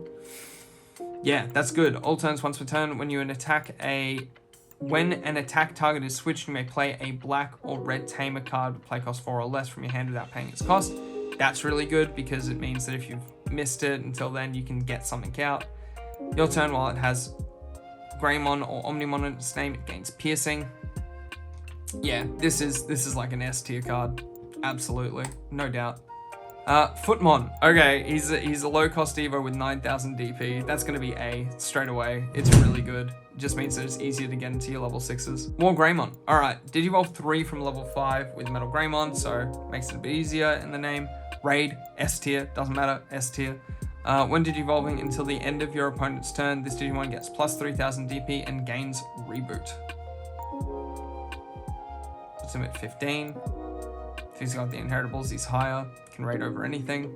Yeah, that's good. All turns once per turn. When an attack target is switched, you may play a black or red tamer card with play cost 4 or less from your hand without paying its cost. That's really good because it means that if you've missed it until then, you can get something out. Your turn, while it has Greymon or Omnimon in its name, it gains piercing. Yeah, this is like an S tier card. Absolutely, no doubt. Footmon. Okay, he's a low-cost Evo with 9,000 DP. That's going to be A straight away. It's really good. It just means that it's easier to get into your level 6s. More Greymon. Alright, Digivolve 3 from level 5 with Metal Greymon, so makes it a bit easier in the name. Raid, S tier, doesn't matter, S tier. When Digivolving until the end of your opponent's turn, this Digimon gets plus 3,000 DP and gains Reboot. Puts him at 15. If he's got the inheritables, he's higher. Can raid over anything.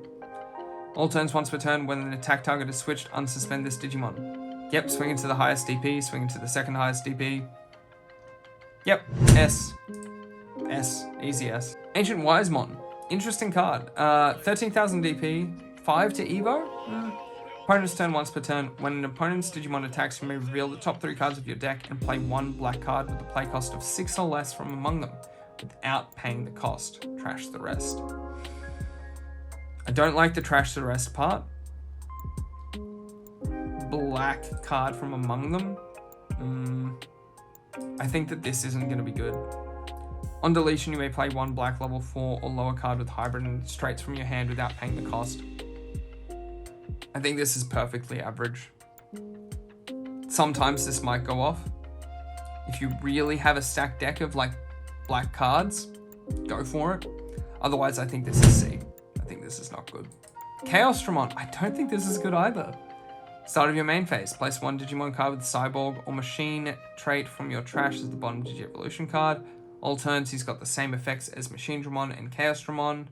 All turns once per turn, when an attack target is switched, unsuspend this Digimon. Yep, swing into the highest DP, swing into the second highest DP. Yep, S. S, easy S. Ancient Wisemon. Interesting card. 13,000 DP, 5 to Evo? Opponent's turn once per turn. When an opponent's Digimon attacks, you may reveal the top 3 cards of your deck and play 1 black card with a play cost of 6 or less from among them, without paying the cost. Trash the rest. I don't like the trash the rest part. Black card from among them. I think that this isn't going to be good. On deletion, you may play 1 black level 4 or lower card with hybrid and straights from your hand without paying the cost. I think this is perfectly average. Sometimes this might go off. If you really have a stacked deck of like black cards, go for it. Otherwise, I think this is C. I think this is not good. Chaosdramon, I don't think this is good either. Start of your main phase, place 1 Digimon card with Cyborg or Machine trait from your trash as the bottom Digi-Evolution card. All turns, he's got the same effects as Machinedramon and Chaosdramon.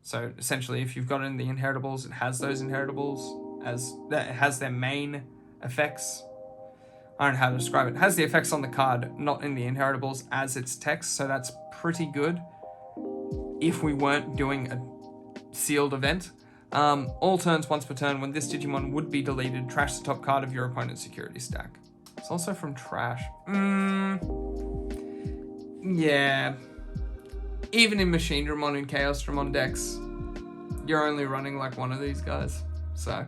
So essentially, if you've got it in the inheritables, it has those inheritables as it has their main effects. I don't know how to describe it. It has the effects on the card, not in the inheritables as its text, so that's pretty good. If we weren't doing a sealed event. All turns once per turn, when this Digimon would be deleted, trash the top card of your opponent's security stack. It's also from trash. Yeah. Even in Machinedramon and Chaosdramon decks, you're only running like one of these guys. So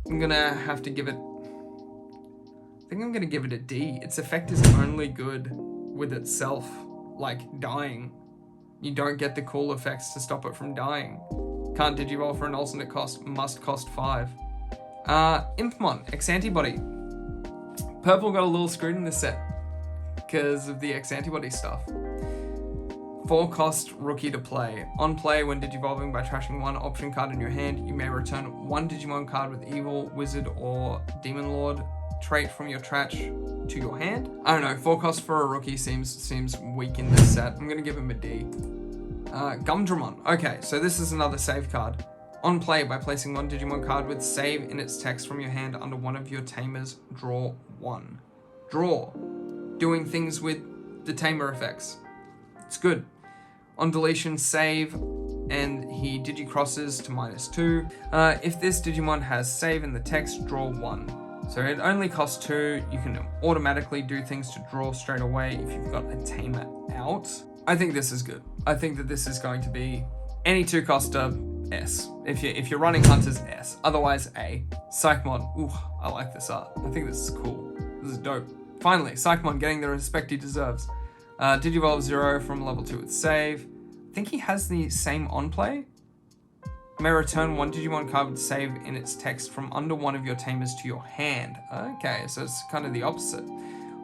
I'm gonna have to give it, I think I'm gonna give it a D. Its effect is only good with itself, like dying. You don't get the cool effects to stop it from dying. Can't Digivolve for an alternate cost, must cost 5. Impmon, X-Antibody. Purple got a little screwed in this set because of the X-Antibody stuff. 4 cost rookie to play. On play, when Digivolving by trashing 1 option card in your hand, you may return 1 Digimon card with Evil, Wizard, or Demon Lord trait from your trash to your hand. I don't know, 4 cost for a rookie seems weak in this set. I'm gonna give him a D. Gumdramon. Okay, so this is another save card. On play, by placing 1 Digimon card with save in its text from your hand under one of your tamers, draw 1. Draw. Doing things with the tamer effects. It's good. On deletion, save, and he digicrosses to -2. If this Digimon has save in the text, draw 1. So it only costs 2. You can automatically do things to draw straight away if you've got a tamer out. I think this is good. I think that this is going to be any 2-coster S. If you're running Hunters, S. Otherwise, A. Psychmon. Ooh, I like this art. I think this is cool. This is dope. Finally, Psychmon getting the respect he deserves. Digivolve 0 from level 2 with save. I think he has the same on play. May return 1 Digimon card with save in its text from under one of your tamers to your hand. Okay, so it's kind of the opposite.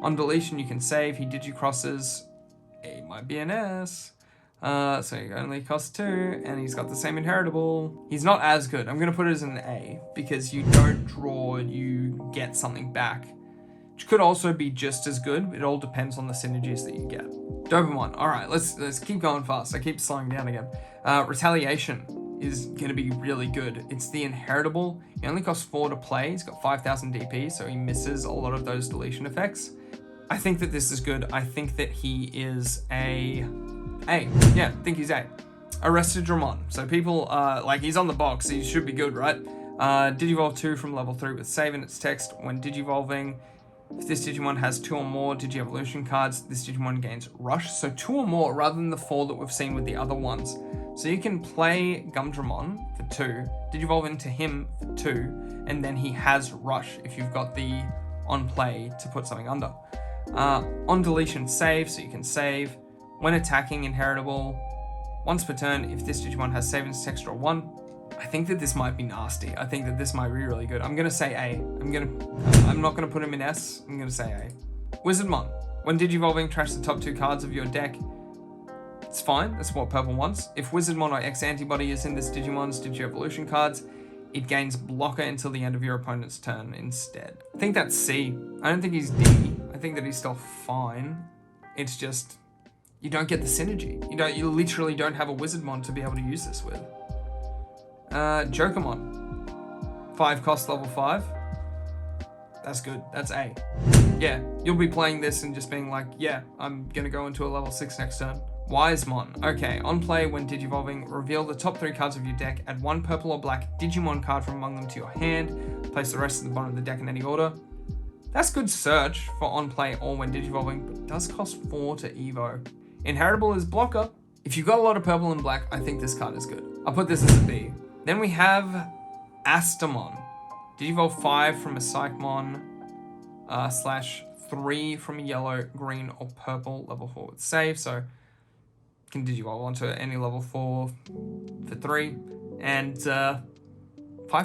On deletion, you can save. He digicrosses. It might be an S. So he only costs 2, and he's got the same inheritable. He's not as good. I'm going to put it as an A, because you don't draw, you get something back. Which could also be just as good. It all depends on the synergies that you get. Dopamon. Alright, let's keep going fast. I keep slowing down again. Retaliation is going to be really good. It's the inheritable. He only costs 4 to play. He's got 5,000 DP, so he misses a lot of those deletion effects. I think that this is good. I think that he is A. Yeah, I think he's A. Arrestedramon. So people, like, he's on the box. He should be good, right? Digivolve 2 from level 3 with save in its text. When Digivolving, if this Digimon has 2 or more Digi-Evolution cards, this Digimon gains Rush. So 2 or more rather than the 4 that we've seen with the other ones. So you can play Gumdramon for 2, Digivolve into him for 2, and then he has Rush if you've got the on play to put something under. On deletion, save, so you can save. When attacking, inheritable. Once per turn, if this Digimon has save and its text, draw 1. I think that this might be nasty. I think that this might be really good. I'm gonna say A. I'm not gonna put him in S. I'm gonna say A. Wizardmon. When Digivolving, trash the top 2 cards of your deck. It's fine. That's what purple wants. If Wizardmon or X Antibody is in this Digimon's Digi-Evolution cards, it gains blocker until the end of your opponent's turn instead. I think that's C. I don't think he's D. I think that he's still fine. It's just, you don't get the synergy. You literally don't have a Wizardmon to be able to use this with. Jokermon. 5 cost, level 5. That's good. That's A. Yeah, you'll be playing this and just being like, yeah, I'm gonna go into a level 6 next turn. Wisemon. Okay, on play, when Digivolving, reveal the top 3 cards of your deck, add 1 purple or black Digimon card from among them to your hand, place the rest at the bottom of the deck in any order. That's good search for on play or when Digivolving, but it does cost 4 to Evo. Inheritable is blocker. If you've got a lot of purple and black, I think this card is good. I'll put this as a B. Then we have Astamon. Digivolve 5 from a Psychmon, /3 from a yellow, green, or purple, level 4 with save. So can Digivolve onto any level 4 for 3. And 5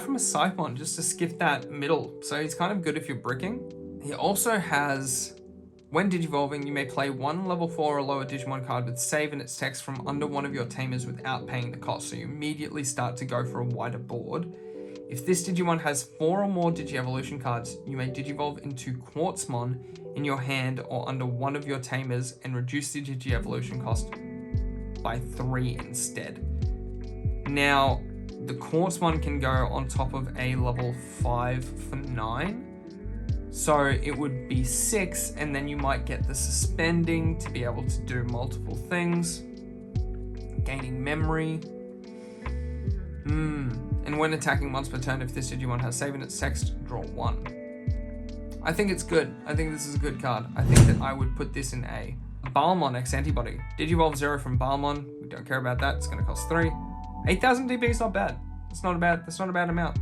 from a Psychmon, just to skip that middle. So he's kind of good if you're bricking. He also has, when Digivolving, you may play 1 level 4 or lower Digimon card with save and its text from under one of your tamers without paying the cost. So you immediately start to go for a wider board. If this Digimon has 4 or more Digi-Evolution cards, you may Digivolve into Quartzmon in your hand or under one of your tamers and reduce the Digi-Evolution cost by 3 instead. Now, the Quartzmon can go on top of a level 5 for 9. So it would be 6, and then you might get the suspending to be able to do multiple things. Gaining memory. And when attacking once per turn, if this Digimon has save in its text, draw 1. I think it's good. I think this is a good card. I think that I would put this in A. Balmon X Antibody. Digivolve 0 from Balmon. We don't care about that. It's going to cost 3. 8,000 DP is not bad. That's not a bad amount.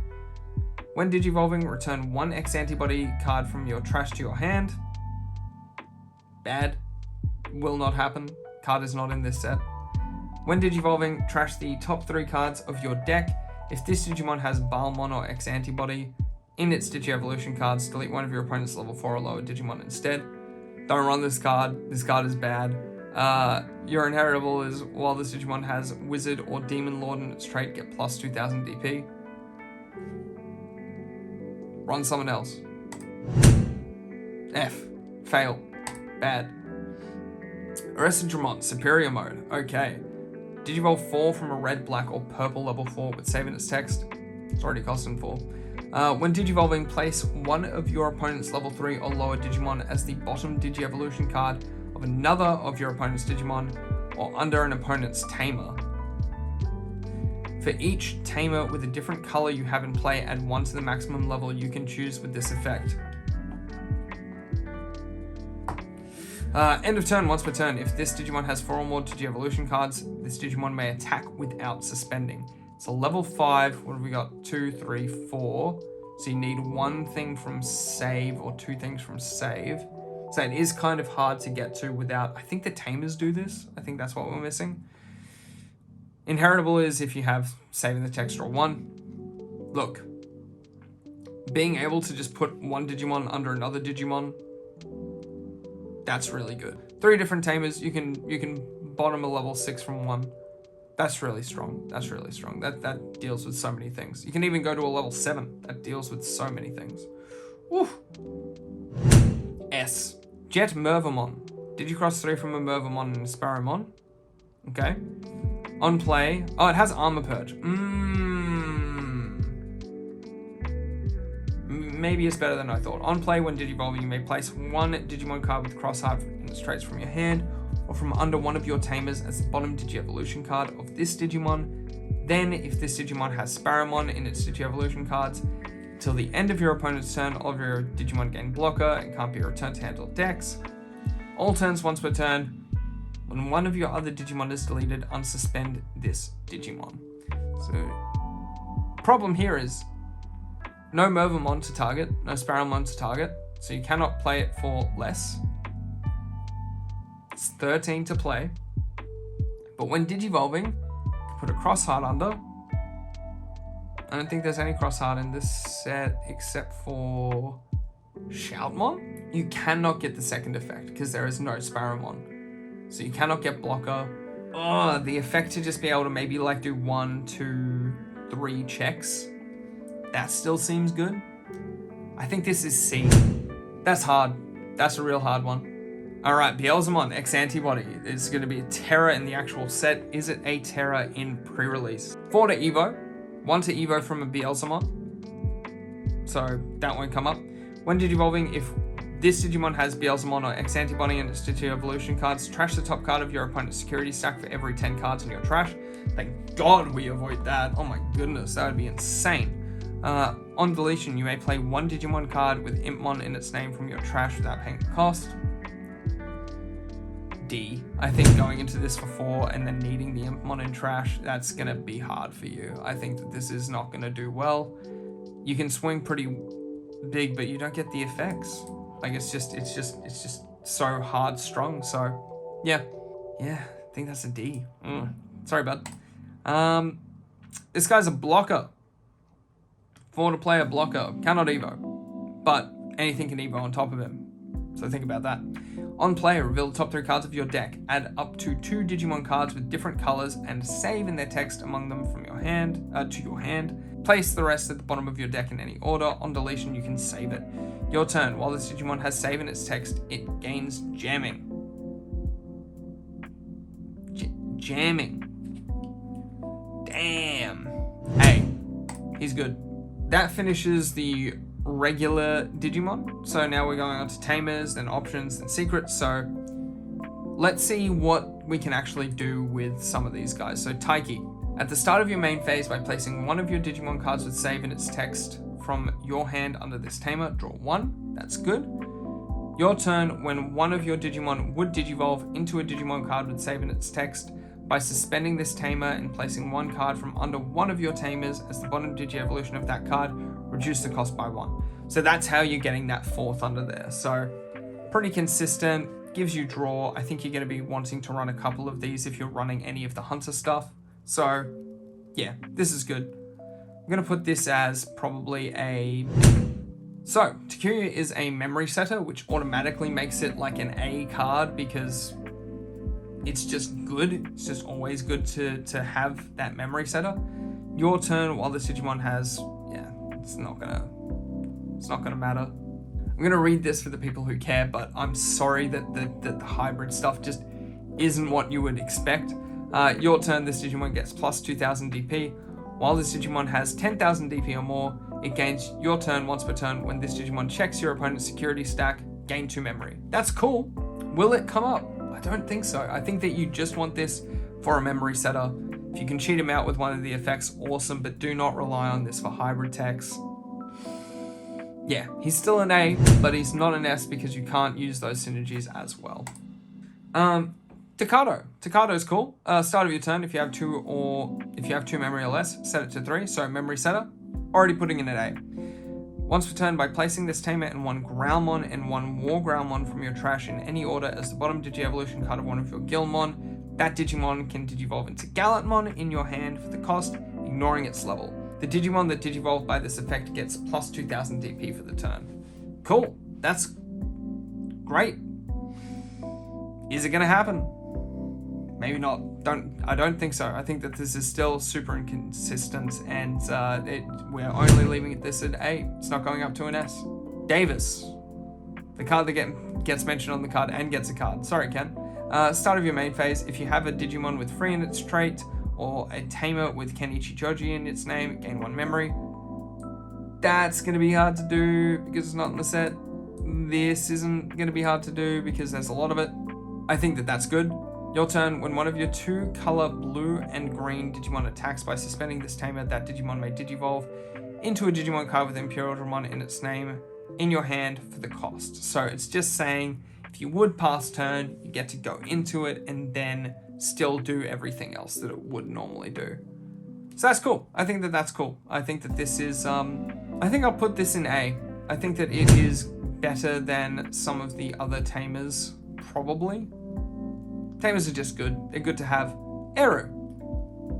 When Digivolving, return 1 X Antibody card from your trash to your hand. Bad. Will not happen. Card is not in this set. When Digivolving, trash the top 3 cards of your deck. If this Digimon has Balmon or X Antibody in its Digi-Evolution cards, delete one of your opponent's level 4 or lower Digimon instead. Don't run this card. This card is bad. Your inheritable is, while this Digimon has Wizard or Demon Lord in its trait, get plus 2,000 DP. Run someone else. F. Fail. Bad. Arrested Dramon. Superior mode. Okay. Digivolve 4 from a red, black, or purple level 4 with save in its text. It's already costing 4. When Digivolving, place one of your opponent's level 3 or lower Digimon as the bottom Digi-Evolution card of another of your opponent's Digimon or under an opponent's tamer. For each tamer with a different color you have in play, add 1 to the maximum level you can choose with this effect. End of turn, once per turn. If this Digimon has 4 or more Digi-Evolution cards, this Digimon may attack without suspending. It's a level 5. What have we got? 2, 3, 4. So you need 1 thing from save or 2 things from save. So it is kind of hard to get to without... I think the tamers do this. I think that's what we're missing. Inheritable is if you have save in the text, draw 1. Look. Being able to just put 1 Digimon under another Digimon, that's really good. 3 different tamers. You can bottom a level 6 from 1. That's really strong. That's really strong. That deals with so many things. You can even go to a level 7. That deals with so many things. Woo. S. Jet Mervamon. Digicross 3 from a Mervamon and a Sparrowmon. Okay. On play. Oh, it has Armor Purge. Maybe it's better than I thought. On play, when Digivolving, you may place 1 Digimon card with Crossheart in its traits from your hand or from under one of your tamers as the bottom Digi-Evolution card of this Digimon. Then, if this Digimon has Sparrowmon in its Digi-Evolution cards, till the end of your opponent's turn, all of your Digimon gain blocker and can't be returned to hand or decks. All turns once per turn. When one of your other Digimon is deleted, unsuspend this Digimon. So, problem here is no Mervamon to target, no Sparrowmon to target, so you cannot play it for less. It's 13 to play, But when digivolving, put a cross heart under. I don't think there's any cross heart in this set except for Shoutmon. You cannot get the second effect because there is no Sparrowmon. So you cannot get blocker. Oh, the effect to just be able to maybe like do 1, 2, 3 checks. That still seems good. I think this is C. That's hard. That's a real hard one. All right, Beelzemon, X Antibody. It's going to be a Terra in the actual set. Is it a Terra in pre-release? 4 to Evo. 1 to Evo from a Beelzemon. So that won't come up. When digivolving, if this Digimon has Beelzemon or X Antibody in its Digio Evolution cards, trash the top card of your opponent's security stack for every 10 cards in your trash. Thank God we avoid that. Oh my goodness, that would be insane. On deletion, you may play 1 Digimon card with Impmon in its name from your trash without paying the cost. D. I think going into this for 4 and then needing the Impmon in trash, that's gonna be hard for you. I think that this is not gonna do well. You can swing pretty big, but you don't get the effects. Like it's just so hard strung. So yeah, I think that's a D. Sorry, bud. This guy's a blocker. 4 to play a blocker, cannot Evo, but anything can Evo on top of him. So think about that. On play, reveal the top 3 cards of your deck. Add up to 2 Digimon cards with different colors and save in their text among them from your hand to your hand. Place the rest at the bottom of your deck in any order. On deletion, you can save it. Your turn. While this Digimon has save in its text, it gains jamming. Jamming. Damn. Hey, he's good. That finishes the regular Digimon. So now we're going on to Tamers, then Options, then Secrets. So let's see what we can actually do with some of these guys. So Taiki. At the start of your main phase, by placing 1 of your Digimon cards with save in its text from your hand under this Tamer, draw 1. That's good. Your turn, when 1 of your Digimon would Digivolve into a Digimon card with save in its text, by suspending this Tamer and placing 1 card from under 1 of your Tamers as the bottom Digi-Evolution of that card, reduce the cost by 1. So that's how you're getting that 4th under there. So pretty consistent, gives you draw. I think you're going to be wanting to run a couple of these if you're running any of the Hunter stuff. So yeah, this is good. I'm going to put this as probably a B. So Takuya is a memory setter, which automatically makes it like an A card because it's just good. It's just always good to have that memory setter. Your turn, while this Digimon has, it's not gonna matter. I'm gonna read this for the people who care, but I'm sorry that the hybrid stuff just isn't what you would expect. Your turn, this Digimon gets plus 2000 DP. While this Digimon has 10,000 DP or more, it gains your turn once per turn. When this Digimon checks your opponent's security stack, gain 2 memory. That's cool. Will it come up? I don't think so. I think that you just want this for a memory setter. If you can cheat him out with one of the effects, awesome, but do not rely on this for hybrid techs. Yeah, he's still an A, but he's not an S because you can't use those synergies as well. Takato. Takato's cool. Start of your turn, if you have 2 memory or less, set it to 3. So memory setter, already putting in an A. Once per turn, by placing this Tamer and 1 Growlmon and 1 War Growlmon from your trash in any order as the bottom Digi-Evolution card of one of your Guildmon, that Digimon can Digivolve into Gallantmon in your hand for the cost, ignoring its level. The Digimon that Digivolved by this effect gets plus 2000 DP for the turn. Cool. That's great. Is it going to happen? Maybe not. I don't think so. I think that this is still super inconsistent, and we're only leaving this at A. It's not going up to an S. Davis. The card that gets mentioned on the card and gets a card. Sorry, Ken. Start of your main phase. If you have a Digimon with 3 in its trait, or a Tamer with Kenichi Joji in its name, gain 1 memory. That's going to be hard to do because it's not in the set. This isn't going to be hard to do because there's a lot of it. I think that that's good. Your turn, when one of your 2 color blue and green Digimon attacks by suspending this Tamer, that Digimon may Digivolve into a Digimon card with Imperialdramon in its name in your hand for the cost. So it's just saying, if you would pass turn, you get to go into it and then still do everything else that it would normally do. So that's cool. I think that that's cool. I think that this is, I think I'll put this in A. I think that it is better than some of the other Tamers, probably. Tamers are just good. They're good to have. Eru.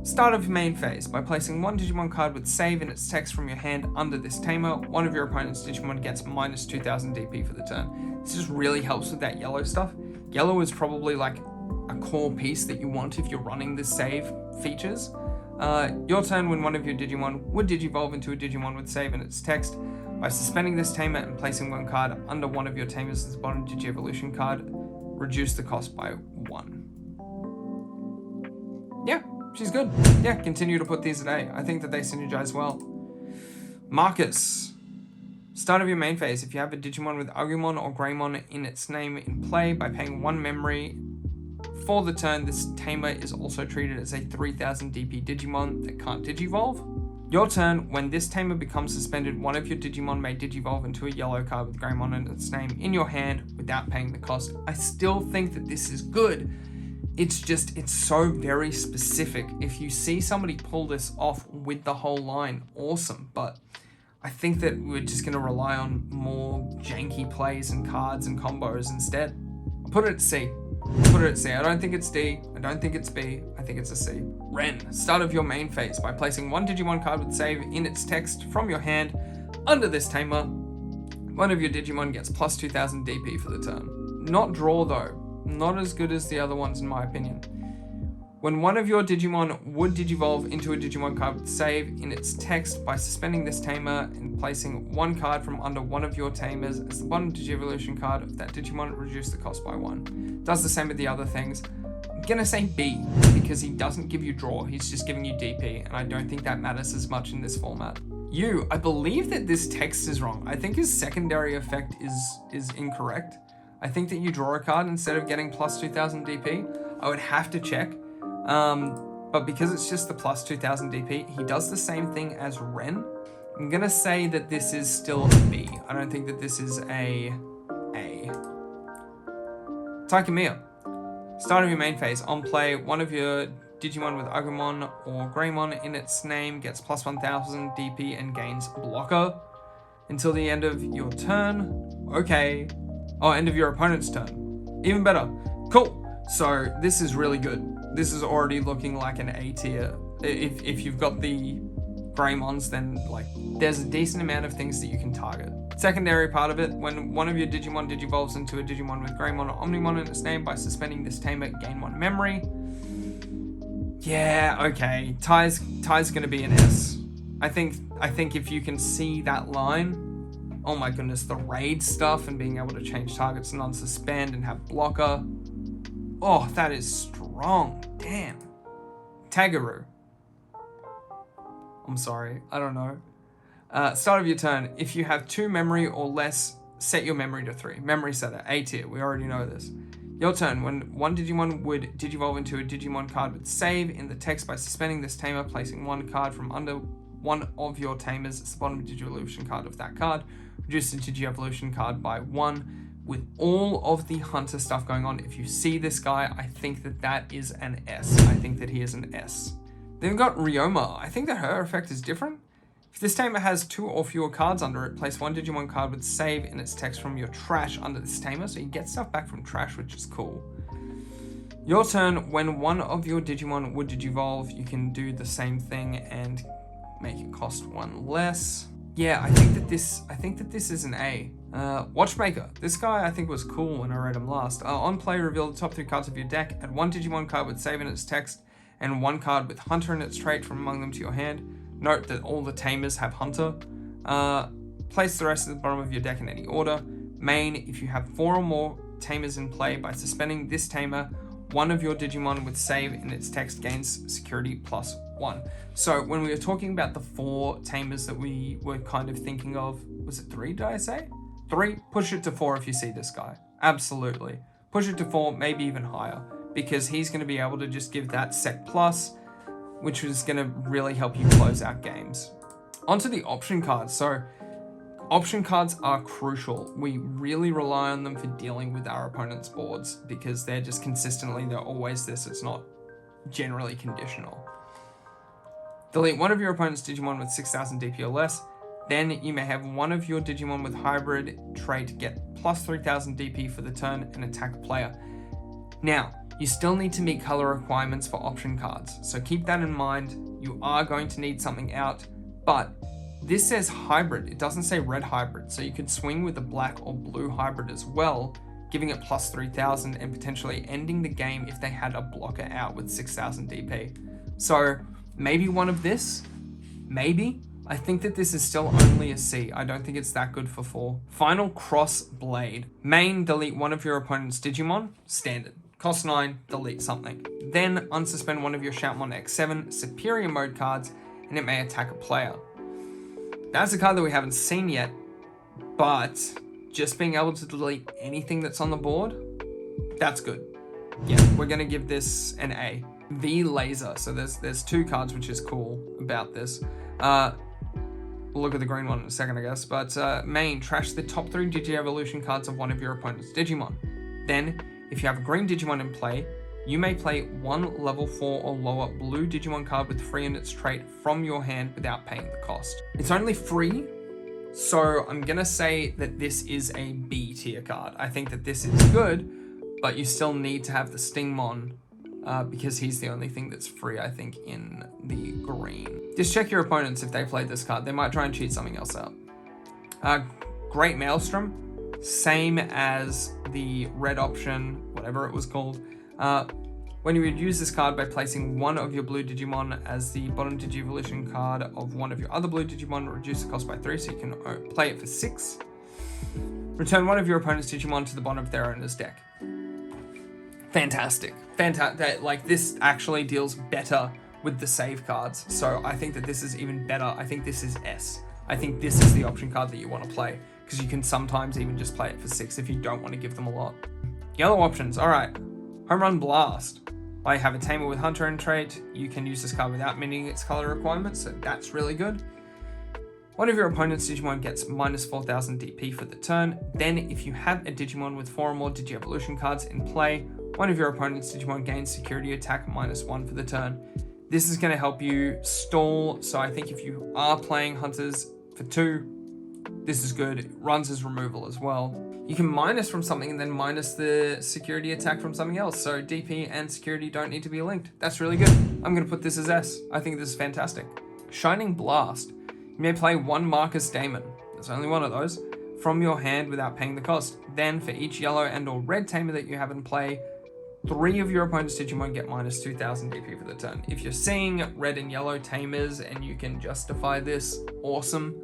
Start of your main phase. By placing one Digimon card with save in its text from your hand under this tamer, one of your opponent's Digimon gets minus 2000 DP for the turn. This just really helps with that yellow stuff. Yellow is probably like a core piece that you want if you're running the save features. Your turn, when one of your Digimon would Digivolve into a Digimon with save in its text. By suspending this tamer and placing one card under one of your tamers as the bottom Digi-Evolution card, reduce the cost by 1. Yeah. She's good. Yeah, continue to put these a day. I think that they synergize well. Marcus. Start of your main phase. If you have a Digimon with Agumon or Greymon in its name in play, by paying 1 memory for the turn, this tamer is also treated as a 3000 DP Digimon that can't Digivolve. Your turn, when this tamer becomes suspended, one of your Digimon may Digivolve into a yellow card with Greymon in its name in your hand without paying the cost. I still think that this is good. It's so very specific. If you see somebody pull this off with the whole line, awesome. But I think that we're just going to rely on more janky plays and cards and combos instead. I'll put it at C. I don't think it's D. I don't think it's B. I think it's a C. Ren. Start of your main phase. By placing one Digimon card with save in its text from your hand under this tamer, one of your Digimon gets plus 2000 DP for the turn. Not draw though. Not as good as the other ones in my opinion. When one of your Digimon would Digivolve into a Digimon card with save in its text, by suspending this tamer and placing one card from under one of your tamers as the bottom Digi-Evolution card of that Digimon, reduce the cost by 1. Does the same with the other things. I'm gonna say B, because he doesn't give you draw, he's just giving you DP, and I don't think that matters as much in this format. I believe that this text is wrong. I think his secondary effect is incorrect. I think that you draw a card instead of getting plus 2000 DP. I would have to check. But because it's just the plus 2000 DP, he does the same thing as Ren. I'm gonna say that this is still a B. I don't think that this is a A. Taikamiya. Start of your main phase. On play, one of your Digimon with Agumon or Greymon in its name gets plus 1000 DP and gains blocker until the end of your turn. Okay. Oh, end of your opponent's turn. Even better. Cool. So this is really good. This is already looking like an A tier. If you've got the Greymons, then like there's a decent amount of things that you can target. Secondary part of it, when one of your Digimon Digivolves into a Digimon with Greymon or Omnimon in its name, by suspending this tamer, gain 1 memory. Yeah, okay. Ty's gonna be an S. I think if you can see that line, oh my goodness, the raid stuff and being able to change targets and unsuspend and have blocker. Oh, that is strong. Damn. Tagaru. I'm sorry, I don't know. Start of your turn. If you have 2 memory or less, set your memory to 3. Memory setter, A tier, we already know this. Your turn. When one Digimon would Digivolve into a Digimon card with save in the text, by suspending this tamer, placing one card from under one of your tamers as the bottom Digi-Evolution card of that card, reduce the Digi-Evolution card by 1. With all of the hunter stuff going on, if you see this guy, I think that that is an S. I think that he is an S. Then we've got Ryoma. I think that her effect is different. If this tamer has 2 or fewer cards under it, place one Digimon card with save in its text from your trash under this tamer, so you get stuff back from trash, which is cool. Your turn. When one of your Digimon would Digivolve, you can do the same thing and make it cost 1 less. Yeah, I think that this is an A. Watchmaker. This guy I think was cool when I read him last. On play, reveal the top 3 cards of your deck. Add 1 Digimon card with save in its text and 1 card with Hunter in its trait from among them to your hand. Note that all the tamers have Hunter. Place the rest at the bottom of your deck in any order. Main, if you have 4 or more tamers in play, by suspending this tamer, one of your Digimon with save in its text gains security plus 1. So when we were talking about the 4 tamers that we were kind of thinking of, was it 3, did I say? 3, push it to 4 if you see this guy. Absolutely. Push it to 4, maybe even higher, because he's going to be able to just give that sec plus, which is going to really help you close out games. Onto the option cards. So option cards are crucial. We really rely on them for dealing with our opponent's boards because they're just consistently, they're always this. It's not generally conditional. Delete one of your opponent's Digimon with 6000 DP or less. Then you may have one of your Digimon with hybrid trait get plus 3000 DP for the turn and attack a player. Now, You still need to meet color requirements for option cards, so keep that in mind. You are going to need something out, but this says hybrid, it doesn't say red hybrid, so you could swing with the black or blue hybrid as well, giving it plus 3000 and potentially ending the game if they had a blocker out with 6000 DP. So maybe one of this, maybe. I think that this is still only a C. I don't think it's that good for 4. Final Cross Blade. Main, delete one of your opponent's Digimon, standard. Cost 9, delete something. Then unsuspend one of your Shoutmon X7 superior mode cards and it may attack a player. That's a card that we haven't seen yet, but just being able to delete anything that's on the board, that's good. Yeah, we're gonna give this an A. The Laser, so there's 2 cards which is cool about this. We'll look at the green one in a second, I guess, but main, trash the top 3 Digi-Evolution cards of one of your opponent's Digimon. Then, if you have a green Digimon in play, you may play 1 level 4 or lower blue Digimon card with free in its trait from your hand without paying the cost. It's only free, so I'm gonna say that this is a B tier card. I think that this is good, but you still need to have the Stingmon because he's the only thing that's free, I think, in the green. Just check your opponents if they played this card. They might try and cheat something else out. Great Maelstrom, same as the red option, whatever it was called. When you would use this card by placing one of your blue Digimon as the bottom Digi-Evolution card of one of your other blue Digimon, reduce the cost by 3 so you can play it for 6. Return one of your opponent's Digimon to the bottom of their owner's deck. Fantastic. Fantastic. Like, this actually deals better with the save cards, so I think that this is even better. I think this is S. I think this is the option card that you want to play, because you can sometimes even just play it for 6 if you don't want to give them a lot. Yellow options, alright. Home Run Blast. I have a Tamer with Hunter in trait. You can use this card without meeting its color requirements, so that's really good. One of your opponent's Digimon gets minus 4000 DP for the turn. Then, if you have a Digimon with 4 or more Digi-Evolution cards in play, one of your opponent's Digimon gains security attack -1 for the turn. This is going to help you stall, so I think if you are playing Hunters for 2, this is good. It runs as removal as well. You can minus from something and then minus the security attack from something else, so DP and security don't need to be linked. That's really good. I'm going to put this as S. I think this is fantastic. Shining Blast. You may play 1 Marcus Daemon, there's only one of those, from your hand without paying the cost. Then, for each yellow and or red Tamer that you have in play, 3 of your opponent's Digimon get minus 2000 DP for the turn. If you're seeing red and yellow Tamers and you can justify this, awesome.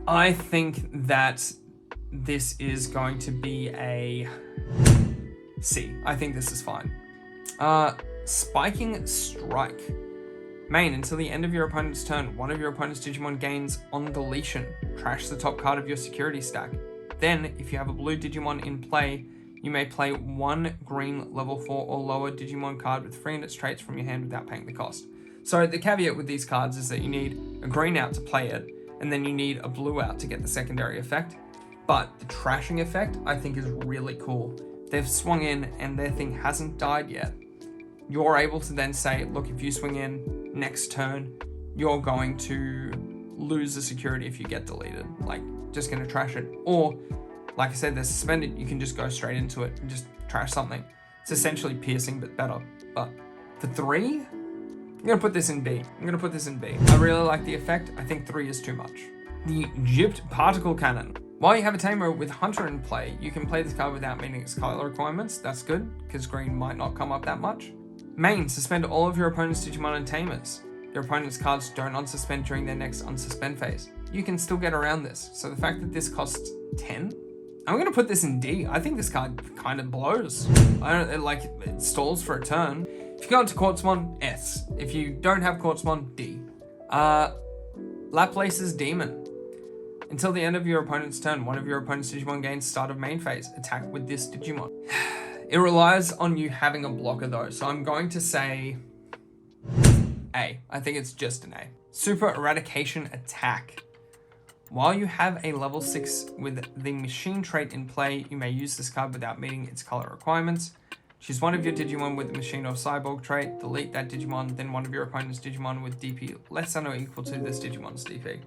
I think that this is going to be a C. I think this is fine. Spiking Strike. Main, until the end of your opponent's turn, one of your opponent's Digimon gains on deletion. Trash the top card of your security stack. Then, if you have a blue Digimon in play, you may play 1 green level 4 or lower Digimon card with free in its traits from your hand without paying the cost. So the caveat with these cards is that you need a green out to play it, and then you need a blue out to get the secondary effect. But the trashing effect, I think, is really cool. They've swung in and their thing hasn't died yet. You're able to then say, look, if you swing in next turn, you're going to lose the security if you get deleted. Like, just going to trash it. Or, like I said, they're suspended. You can just go straight into it and just trash something. It's essentially piercing, but better. But for 3, I'm going to put this in B. I really like the effect. I think 3 is too much. The Gypped Particle Cannon. While you have a Tamer with Hunter in play, you can play this card without meeting its color requirements. That's good, because green might not come up that much. Main, suspend all of your opponent's Digimon and Tamers. Your opponent's cards don't unsuspend during their next unsuspend phase. You can still get around this. So the fact that this costs 10, I'm going to put this in D. I think this card kind of blows. It stalls for a turn. If you go into Quartzmon, S. If you don't have Quartzmon, D. Laplace's Demon. Until the end of your opponent's turn, one of your opponent's Digimon gains start of main phase. Attack with this Digimon. It relies on you having a blocker though, so I'm going to say A. I think it's just an A. Super Eradication Attack. While you have a level 6 with the machine trait in play, you may use this card without meeting its color requirements. Choose one of your Digimon with the machine or cyborg trait, delete that Digimon, then one of your opponent's Digimon with DP less than or equal to this Digimon's DP.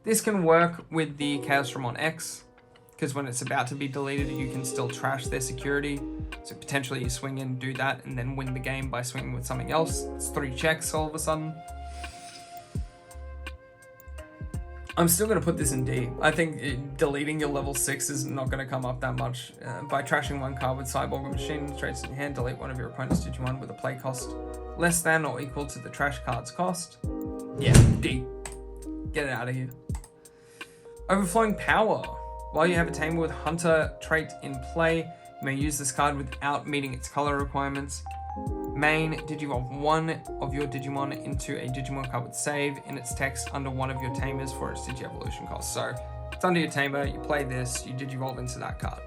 This can work with the Chaos Ramon X, because when it's about to be deleted, you can still trash their security. So potentially you swing in, do that, and then win the game by swinging with something else. It's 3 checks all of a sudden. I'm still going to put this in D. I think deleting your level 6 is not going to come up that much. By trashing 1 card with Cyborg or Machine traits in your hand, delete one of your opponent's Digimon with a play cost less than or equal to the trash card's cost. Yeah, D. Get it out of here. Overflowing Power. While you have a Tamer with Hunter trait in play, you may use this card without meeting its color requirements. Main, digivolve one of your Digimon into a Digimon card with save in its text under one of your Tamers for its Digi-Evolution cost. So it's under your Tamer, you play this, you Digivolve into that card.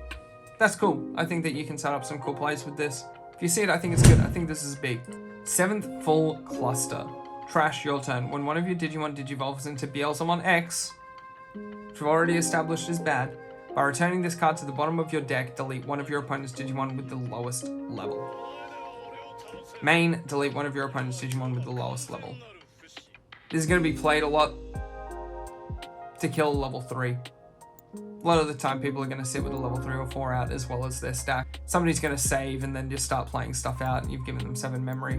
That's cool. I think that you can set up some cool plays with this. If you see it, I think it's good. I think this is big. 7th Full Cluster. Trash, your turn. When one of your Digimon Digivolves into Beelzemon X, which we've already established is bad, by returning this card to the bottom of your deck, delete one of your opponent's Digimon with the lowest level. Main, delete one of your opponent's Digimon with the lowest level. This is going to be played a lot to kill level 3. A lot of the time people are going to sit with a level 3 or 4 out as well as their stack. Somebody's going to save and then just start playing stuff out and you've given them 7 memory.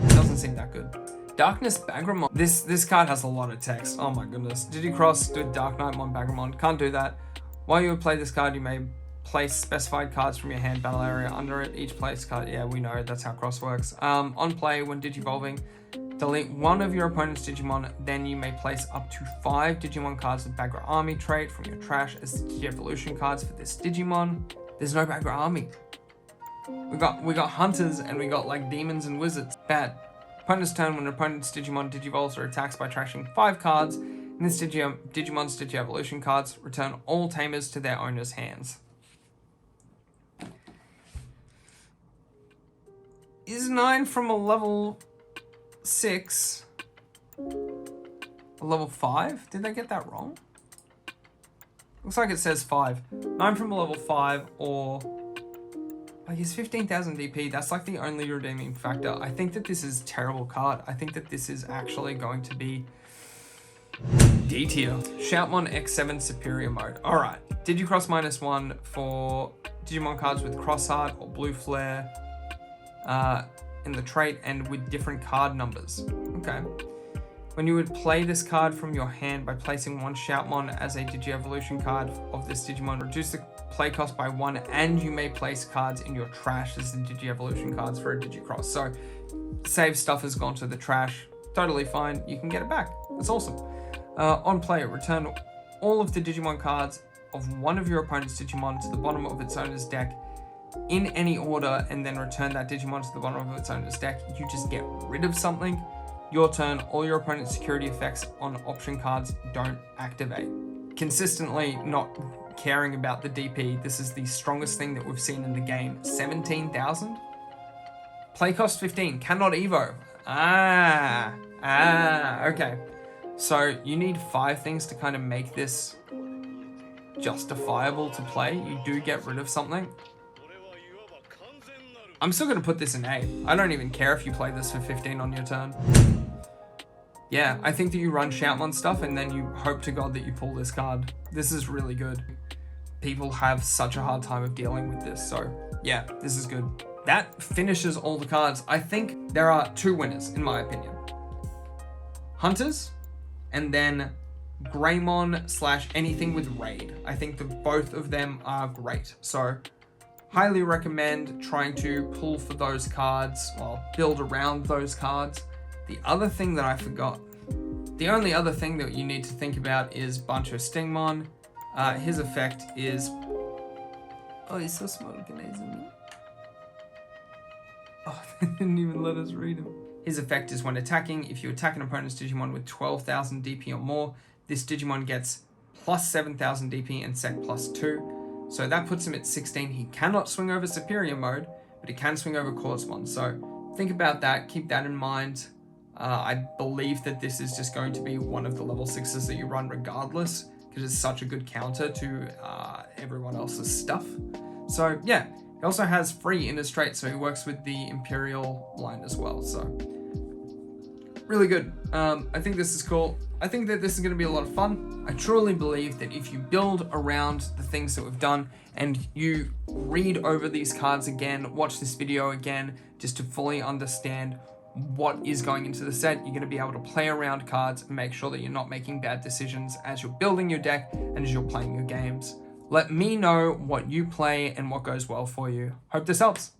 Doesn't seem that good. Darkness Bagramon. This card has a lot of text. Oh my goodness. Digicross with Dark Knightmon Bagramon. Can't do that. While you would play this card, you may place specified cards from your hand battle area under it. Each place card, yeah, we know that's how cross works. On play, when Digivolving, delete one of your opponent's Digimon, then you may place up to 5 Digimon cards with Bagra Army trait from your trash as Digi-Evolution cards for this Digimon. There's no Bagra Army. We got hunters and we got like demons and wizards. Bad. Opponent's turn, when an opponent's Digimon Digivolves or attacks by trashing 5 cards, in this Digimon's Digi-Evolution cards, return all Tamers to their owner's hands. Is 9 from a level 6 a level 5? Did they get that wrong? Looks like it says 5. 9 from a level 5 or... like he's 15,000 DP. That's like the only redeeming factor. I think that this is a terrible card. I think that this is actually going to be D tier. Shoutmon X7 Superior Mode. Alright. Digicross -1 for Digimon cards with Cross Heart or Blue Flare in the trait and with different card numbers. Okay. When you would play this card from your hand by placing 1 Shoutmon as a Digi-Evolution card of this Digimon, reduce the play cost by 1, and you may place cards in your trash as the Digi-Evolution cards for a Digicross. So, save stuff has gone to the trash. Totally fine. You can get it back. That's awesome. On play, return all of the Digimon cards of one of your opponent's Digimon to the bottom of its owner's deck in any order, and then return that Digimon to the bottom of its owner's deck. You just get rid of something. Your turn, all your opponent's security effects on option cards don't activate. Consistently not caring about the DP, this is the strongest thing that we've seen in the game. 17,000? Play cost 15, cannot evo. Okay. So you need 5 things to kind of make this justifiable to play. You do get rid of something. I'm still going to put this in A. I don't even care if you play this for 15 on your turn. Yeah, I think that you run Shoutmon stuff and then you hope to God that you pull this card. This is really good. People have such a hard time of dealing with this, so yeah, this is good. That finishes all the cards. I think there are 2 winners, in my opinion. Hunters, and then Greymon / anything with Raid. I think that both of them are great, so highly recommend trying to pull for those cards, well, build around those cards. The other thing that I forgot, the only other thing that you need to think about is Bancho Stingmon. His effect is... oh, he's so small, isn't he? Oh, they didn't even let us read him. His effect is when attacking, if you attack an opponent's Digimon with 12,000 DP or more, this Digimon gets plus 7,000 DP and sec plus 2. So that puts him at 16. He cannot swing over Superior Mode, but he can swing over Correspond. So think about that, keep that in mind. I believe that this is just going to be one of the level 6s that you run regardless, because it's such a good counter to everyone else's stuff. So yeah, he also has free inner trait, so he works with the Imperial line as well. So really good. I think this is cool. I think that this is going to be a lot of fun. I truly believe that if you build around the things that we've done and you read over these cards again, watch this video again, just to fully understand what is going into the set, you're going to be able to play around cards and make sure that you're not making bad decisions as you're building your deck and as you're playing your games. Let me know what you play and what goes well for you. Hope this helps.